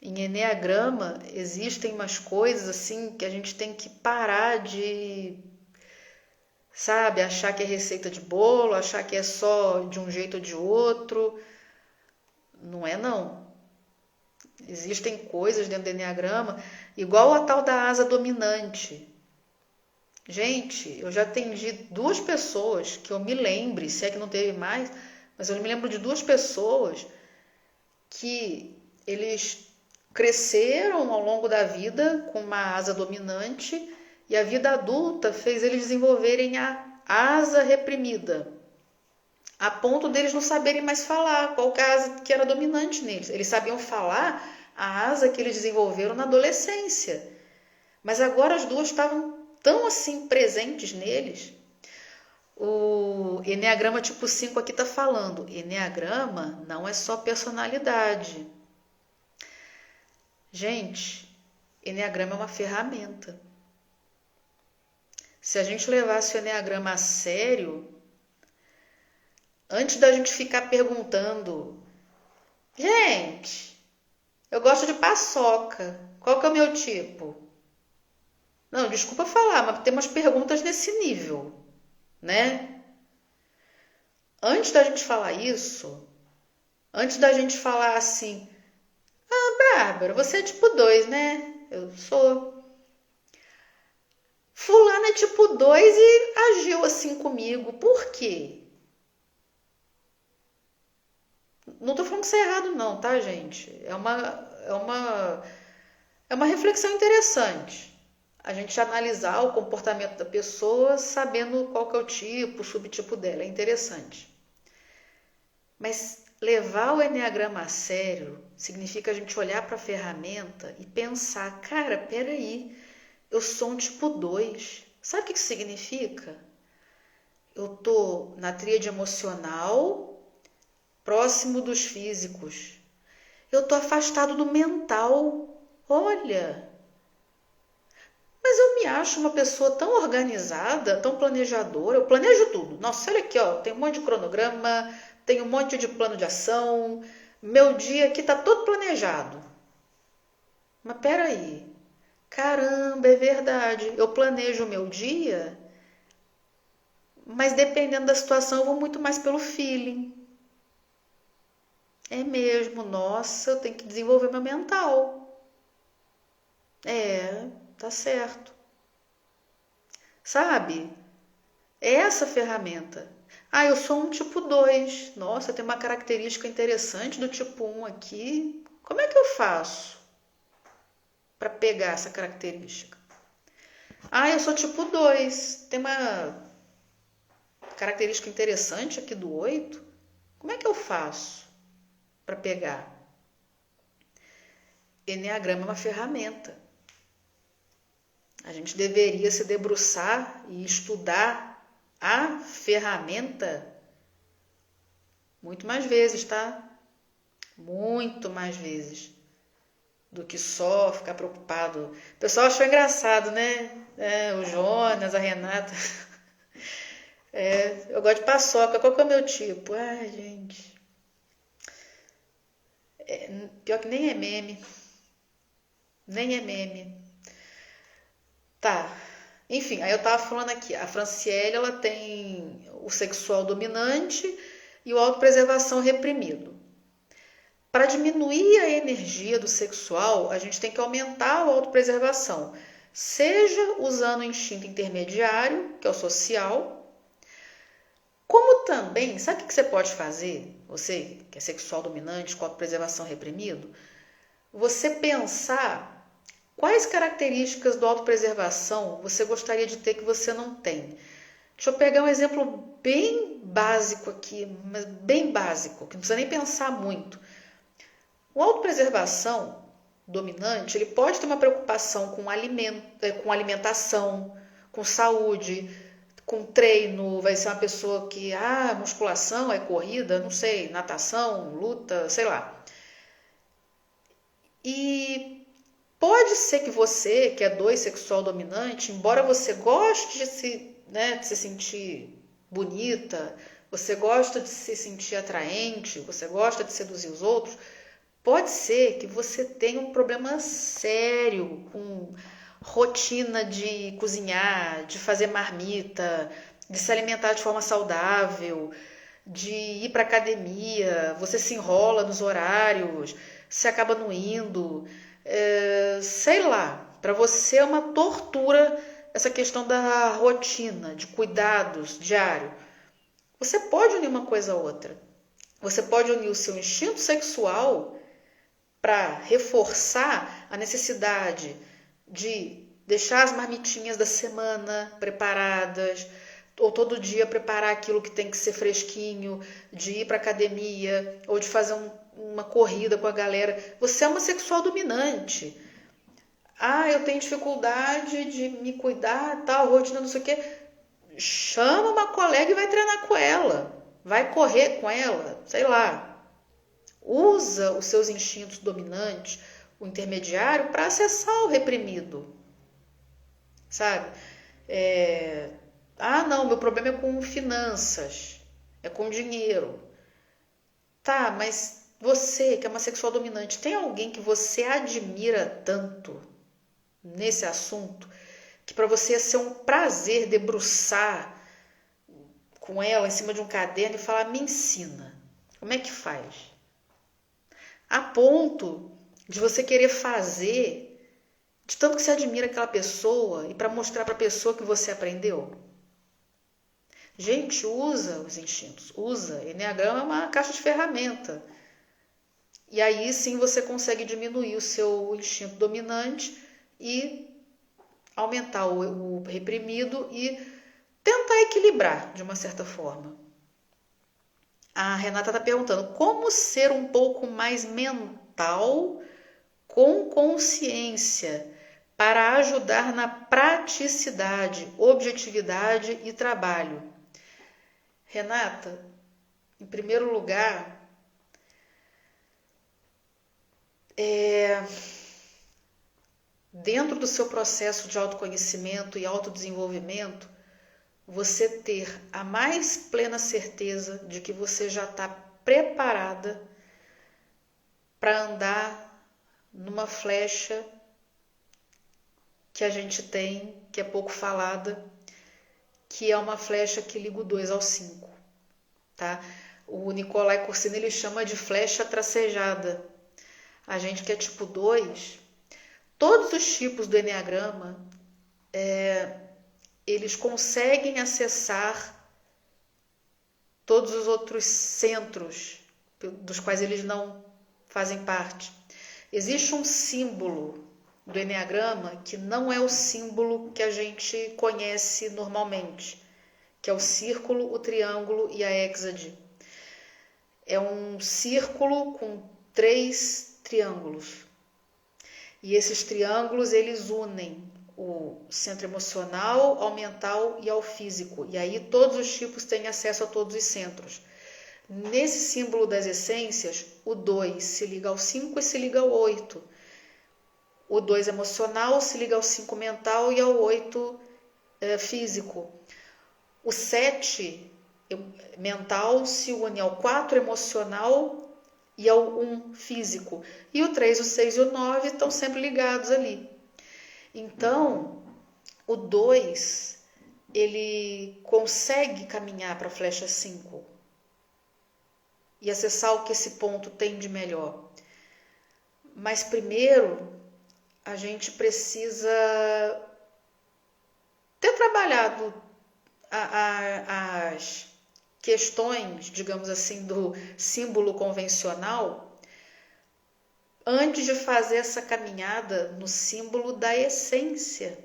Em Eneagrama existem umas coisas assim que a gente tem que parar de, sabe, achar que é receita de bolo, achar que é só de um jeito ou de outro. Não é não. Existem coisas dentro do Eneagrama, igual a tal da asa dominante. Gente, eu já atendi 2 pessoas que eu me lembre, se é que não teve mais, mas eu me lembro de 2 pessoas que eles cresceram ao longo da vida com uma asa dominante e a vida adulta fez eles desenvolverem a asa reprimida, a ponto deles não saberem mais falar qual que é a asa que era dominante neles. Eles sabiam falar a asa que eles desenvolveram na adolescência, mas agora as 2 estavam tão assim presentes neles. O Eneagrama tipo 5 aqui está falando, Eneagrama não é só personalidade. Gente, Eneagrama é uma ferramenta. Se a gente levasse o Eneagrama a sério, antes da gente ficar perguntando, gente, eu gosto de paçoca, qual que é o meu tipo? Não, desculpa falar, mas tem umas perguntas nesse nível, né? Antes da gente falar isso, antes da gente falar assim, Bárbara, você é tipo 2, né? Eu sou. Fulano é tipo 2 e agiu assim comigo. Por quê? Não tô falando que isso é errado não, tá, gente? É uma reflexão interessante. A gente analisar o comportamento da pessoa sabendo qual que é o tipo, o subtipo dela. É interessante. Mas levar o Eneagrama a sério significa a gente olhar para a ferramenta e pensar, cara, peraí, eu sou um tipo 2. Sabe o que isso significa? Eu tô na tríade emocional, próximo dos físicos. Eu tô afastado do mental. Olha, mas eu me acho uma pessoa tão organizada, tão planejadora. Eu planejo tudo. Nossa, olha aqui, ó, tem um monte de cronograma, tem um monte de plano de ação. Meu dia aqui tá todo planejado. Mas peraí, caramba, é verdade. Eu planejo o meu dia, Mas dependendo da situação, eu vou muito mais pelo feeling. É mesmo, nossa, eu tenho que desenvolver meu mental. Tá certo. Sabe? É essa ferramenta. Ah, eu sou um tipo 2. Nossa, tem uma característica interessante do tipo 1 aqui. Como é que eu faço para pegar essa característica? Ah, eu sou tipo 2. Tem uma característica interessante aqui do 8. Como é que eu faço para pegar? Eneagrama é uma ferramenta. A gente deveria se debruçar e estudar a ferramenta muito mais vezes, tá? Muito mais vezes do que só ficar preocupado. O pessoal achou engraçado, né? O Jonas, a Renata. Eu gosto de paçoca. Qual que é o meu tipo? Ai, gente. Pior que nem é meme. Nem é meme. Tá. Enfim, aí eu tava falando aqui. A Franciele, ela tem o sexual dominante e o autopreservação reprimido. Para diminuir a energia do sexual, a gente tem que aumentar a autopreservação. Seja usando o instinto intermediário, que é o social, como também, sabe o que você pode fazer? Você que é sexual dominante, com autopreservação reprimido, você pensar quais características do autopreservação você gostaria de ter que você não tem. Deixa eu pegar um exemplo bem básico aqui, mas bem básico, que não precisa nem pensar muito. O autopreservação dominante, ele pode ter uma preocupação com alimentação, com saúde, com treino, vai ser uma pessoa que, musculação, é corrida, não sei, natação, luta, sei lá. E pode ser que você, que é 2 sexual dominante, embora você goste de se sentir bonita, você gosta de se sentir atraente, você gosta de seduzir os outros, pode ser que você tenha um problema sério com rotina de cozinhar, de fazer marmita, de se alimentar de forma saudável, de ir para academia, você se enrola nos horários, você acaba não indo, sei lá, para você é uma tortura essa questão da rotina, de cuidados diário. Você pode unir uma coisa a outra. Você pode unir o seu instinto sexual para reforçar a necessidade de deixar as marmitinhas da semana preparadas, ou todo dia preparar aquilo que tem que ser fresquinho, de ir para academia, ou de fazer uma corrida com a galera. Você é uma sexual dominante. Eu tenho dificuldade de me cuidar, tal, rotina, não sei o quê. Chama uma colega e vai treinar com ela. Vai correr com ela, sei lá. Usa os seus instintos dominantes, o intermediário, para acessar o reprimido, sabe? Não, meu problema é com finanças, é com dinheiro. Tá, mas você, que é uma sexual dominante, tem alguém que você admira tanto nesse assunto, que para você ia ser um prazer debruçar com ela em cima de um caderno e falar, me ensina, como é que faz? A ponto de você querer fazer de tanto que você admira aquela pessoa e para mostrar para a pessoa que você aprendeu. Gente, usa os instintos, usa. Eneagrama é uma caixa de ferramenta. E aí sim você consegue diminuir o seu instinto dominante e aumentar o reprimido e tentar equilibrar de uma certa forma. A Renata está perguntando como ser um pouco mais mental com consciência para ajudar na praticidade, objetividade e trabalho. Renata, em primeiro lugar, dentro do seu processo de autoconhecimento e autodesenvolvimento, você ter a mais plena certeza de que você já está preparada para andar numa flecha que a gente tem, que é pouco falada, que é uma flecha que liga o 2 ao 5, tá? O Nicolai Corsini ele chama de flecha tracejada. A gente que é tipo 2, todos os tipos do Enneagrama, eles conseguem acessar todos os outros centros dos quais eles não fazem parte. Existe um símbolo do Enneagrama que não é o símbolo que a gente conhece normalmente, que é o círculo, o triângulo e a hexade. É um círculo com 3 triângulos. E esses triângulos, eles unem o centro emocional, ao mental e ao físico. E aí todos os tipos têm acesso a todos os centros. Nesse símbolo das essências, o 2 se liga ao 5 e se liga ao 8. O 2 emocional se liga ao 5 mental e ao 8 físico. O 7 mental se une ao 4 emocional e ao 1 físico. E o 3, o 6 e o 9 estão sempre ligados ali. Então, o 2, ele consegue caminhar para a flecha 5 e acessar o que esse ponto tem de melhor. Mas primeiro, a gente precisa ter trabalhado as questões, digamos assim, do símbolo convencional antes de fazer essa caminhada no símbolo da essência,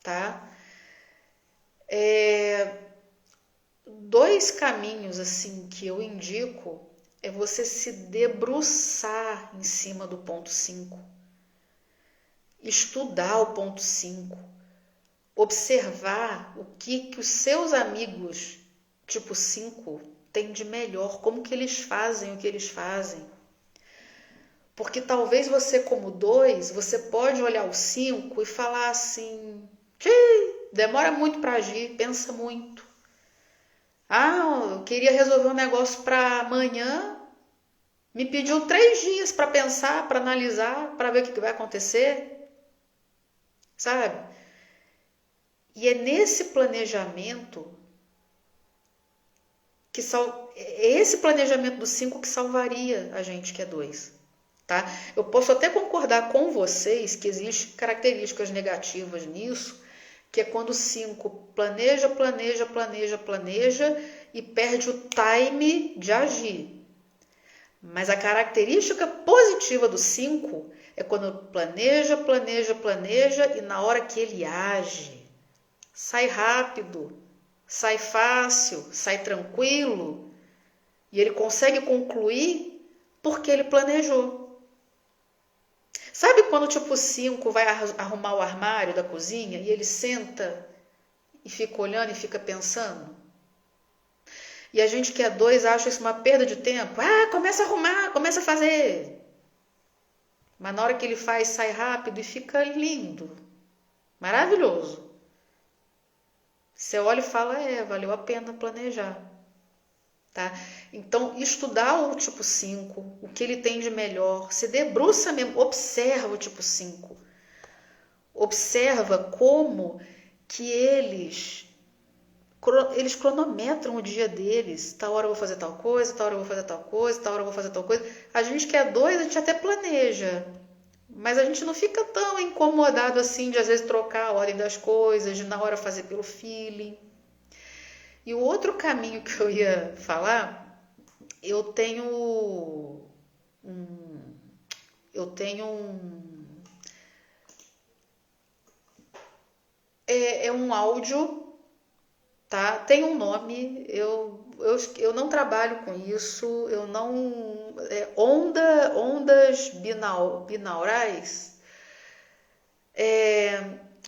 tá? 2 caminhos assim que eu indico é você se debruçar em cima do ponto 5, estudar o ponto 5, observar o que os seus amigos tipo 5 têm de melhor, como que eles fazem o que eles fazem. Porque talvez você como 2, você pode olhar o 5 e falar assim, demora muito para agir, pensa muito. Eu queria resolver um negócio para amanhã, me pediu 3 dias para pensar, para analisar, para ver o que vai acontecer, sabe? E é nesse planejamento esse planejamento do 5 que salvaria a gente que é 2, tá? Eu posso até concordar com vocês que existem características negativas nisso, que é quando o 5 planeja e perde o time de agir. Mas a característica positiva do 5 é quando planeja e na hora que ele age, sai rápido, sai fácil, sai tranquilo e ele consegue concluir porque ele planejou. Sabe quando o tipo 5 vai arrumar o armário da cozinha e ele senta e fica olhando e fica pensando? E a gente que é 2 acha isso uma perda de tempo. Começa a arrumar, começa a fazer. Mas na hora que ele faz, sai rápido e fica lindo. Maravilhoso. Você olha e fala, valeu a pena planejar. Tá? Então, estudar o tipo 5, o que ele tem de melhor, se debruça mesmo, observa o tipo 5. Observa como que eles cronometram o dia deles. Tal hora eu vou fazer tal coisa, tal hora eu vou fazer tal coisa, tal hora eu vou fazer tal coisa. A gente que é 2, a gente até planeja, mas a gente não fica tão incomodado assim de às vezes trocar a ordem das coisas, de na hora fazer pelo feeling. E o outro caminho que eu ia falar, eu tenho um áudio, tá? Tem um nome, eu não trabalho com isso, eu não... ondas binaurais.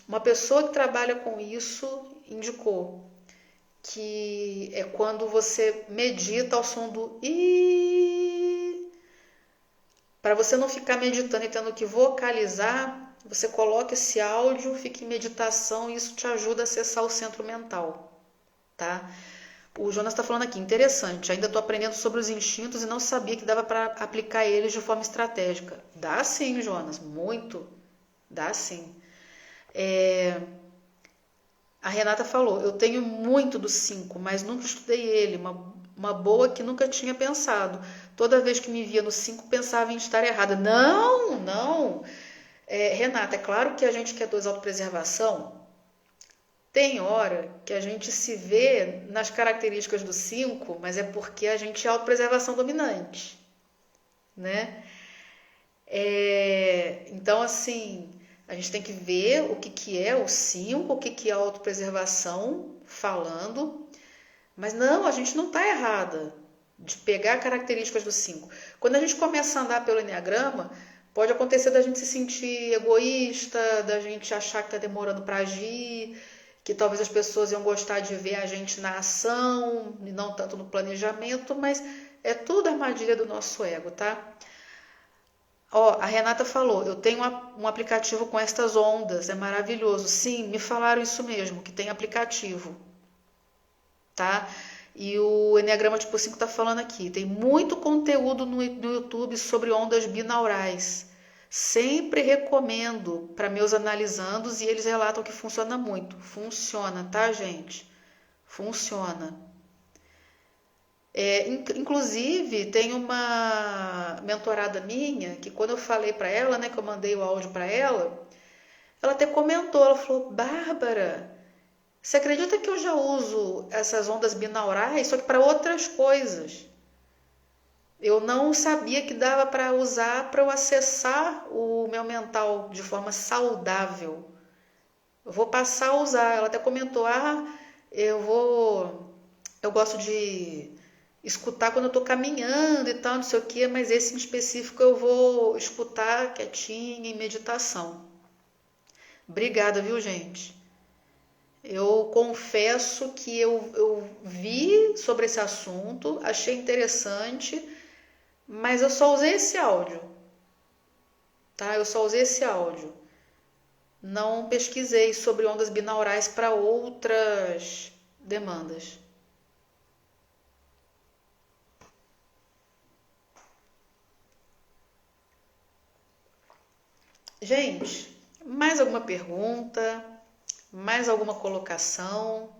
Uma pessoa que trabalha com isso indicou que é quando você medita ao som do i. Para você não ficar meditando e tendo que vocalizar, você coloca esse áudio, fica em meditação e isso te ajuda a acessar o centro mental, tá? O Jonas está falando aqui, interessante, ainda estou aprendendo sobre os instintos e não sabia que dava para aplicar eles de forma estratégica. Dá sim, Jonas, muito, dá sim. A Renata falou, eu tenho muito do 5, mas nunca estudei ele. Uma boa que nunca tinha pensado. Toda vez que me via no 5, pensava em estar errada. Não, não. Renata, é claro que a gente que é 2 autopreservação, tem hora que a gente se vê nas características do 5, mas é porque a gente é autopreservação dominante, né? Então, assim, a gente tem que ver o que, que é o 5, o que, que é a autopreservação falando, mas não, a gente não está errada de pegar características do 5. Quando a gente começa a andar pelo Enneagrama, pode acontecer da gente se sentir egoísta, da gente achar que está demorando para agir, que talvez as pessoas iam gostar de ver a gente na ação e não tanto no planejamento, mas é tudo armadilha do nosso ego, tá? Ó, a Renata falou, eu tenho um aplicativo com estas ondas, é maravilhoso. Sim, me falaram isso mesmo, que tem aplicativo, tá? E o Enneagrama tipo 5 tá falando aqui, tem muito conteúdo no YouTube sobre ondas binaurais. Sempre recomendo para meus analisandos e eles relatam que funciona muito. Funciona, tá, gente? Funciona. Inclusive, tem uma mentorada minha que quando eu falei para ela, né, que eu mandei o áudio para ela até comentou, ela falou, Bárbara, você acredita que eu já uso essas ondas binaurais, só que para outras coisas? Eu não sabia que dava para usar para eu acessar o meu mental de forma saudável. Eu vou passar a usar. Ela até comentou, eu gosto de escutar quando eu tô caminhando e tal, não sei o quê, mas esse em específico eu vou escutar quietinha em meditação. Obrigada, viu, gente? Eu confesso que eu vi sobre esse assunto, achei interessante, mas eu só usei esse áudio, tá? Eu só usei esse áudio. Não pesquisei sobre ondas binaurais para outras demandas. Gente, mais alguma pergunta? Mais alguma colocação?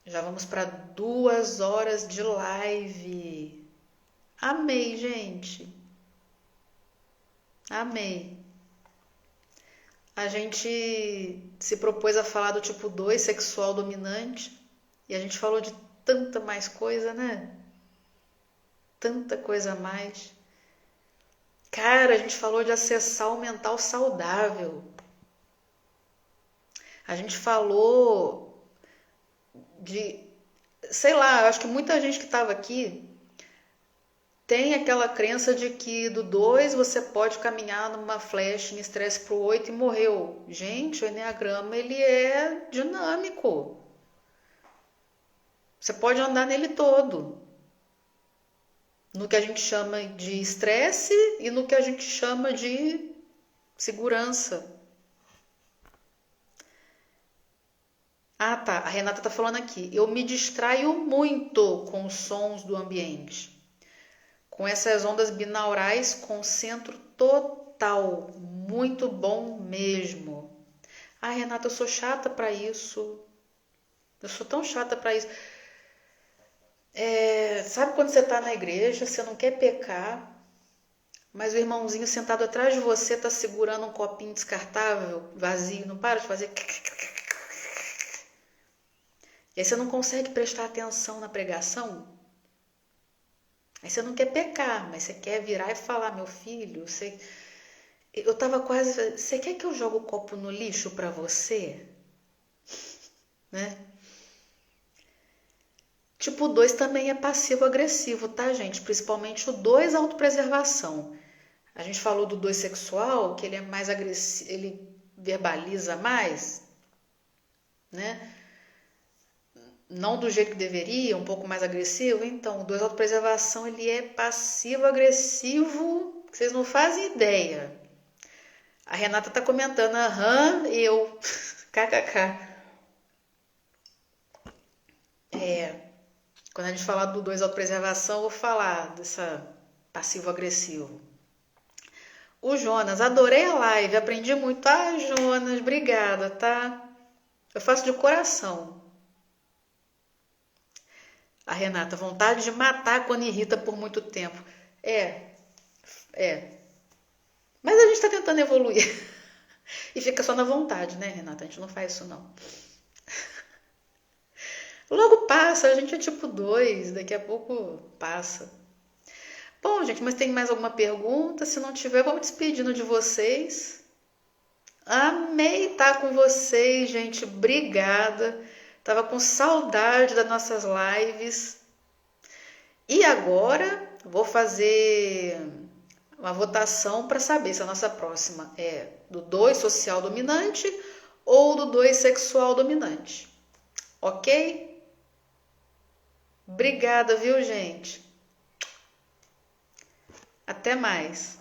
Já vamos para 2 horas de live. Amei, gente. Amei. A gente se propôs a falar do tipo 2 sexual dominante e a gente falou de tanta mais coisa, né? Tanta coisa a mais. Cara, a gente falou de acessar o mental saudável. A gente falou de, sei lá, eu acho que muita gente que estava aqui tem aquela crença de que do 2 você pode caminhar numa flecha em estresse pro 8 e morreu. Gente, o Enneagrama ele é dinâmico. Você pode andar nele todo. No que a gente chama de estresse e no que a gente chama de segurança. Ah, tá. A Renata tá falando aqui. Eu me distraio muito com os sons do ambiente. Com essas ondas binaurais, concentro total. Muito bom mesmo. Ah, Renata, eu sou chata para isso. Eu sou tão chata para isso. Sabe quando você tá na igreja, você não quer pecar, mas o irmãozinho sentado atrás de você tá segurando um copinho descartável, vazio, não para de fazer. E aí você não consegue prestar atenção na pregação? Aí você não quer pecar, mas você quer virar e falar, meu filho, eu tava quase, você quer que eu jogue o copo no lixo para você? Né? Tipo 2 também é passivo-agressivo, tá, gente? Principalmente o 2 autopreservação. A gente falou do 2 sexual, que ele é mais agressivo, ele verbaliza mais, né? Não do jeito que deveria, um pouco mais agressivo. Então, o 2 autopreservação, ele é passivo-agressivo, que vocês não fazem ideia. A Renata tá comentando, aham, eu, kkk. Quando a gente falar do 2 autopreservação, eu vou falar dessa passivo-agressivo. O Jonas, adorei a live, aprendi muito. Ah, Jonas, obrigada, tá? Eu faço de coração. A Renata, vontade de matar quando irrita por muito tempo. É, é. Mas a gente tá tentando evoluir. E fica só na vontade, né, Renata? A gente não faz isso, não. Logo passa, a gente é tipo 2, daqui a pouco passa. Bom, gente, mas tem mais alguma pergunta? Se não tiver, vamos despedindo de vocês. Amei estar com vocês, gente. Obrigada. Tava com saudade das nossas lives. E agora vou fazer uma votação para saber se a nossa próxima é do 2 social dominante ou do 2 sexual dominante. Ok? Obrigada, viu, gente? Até mais.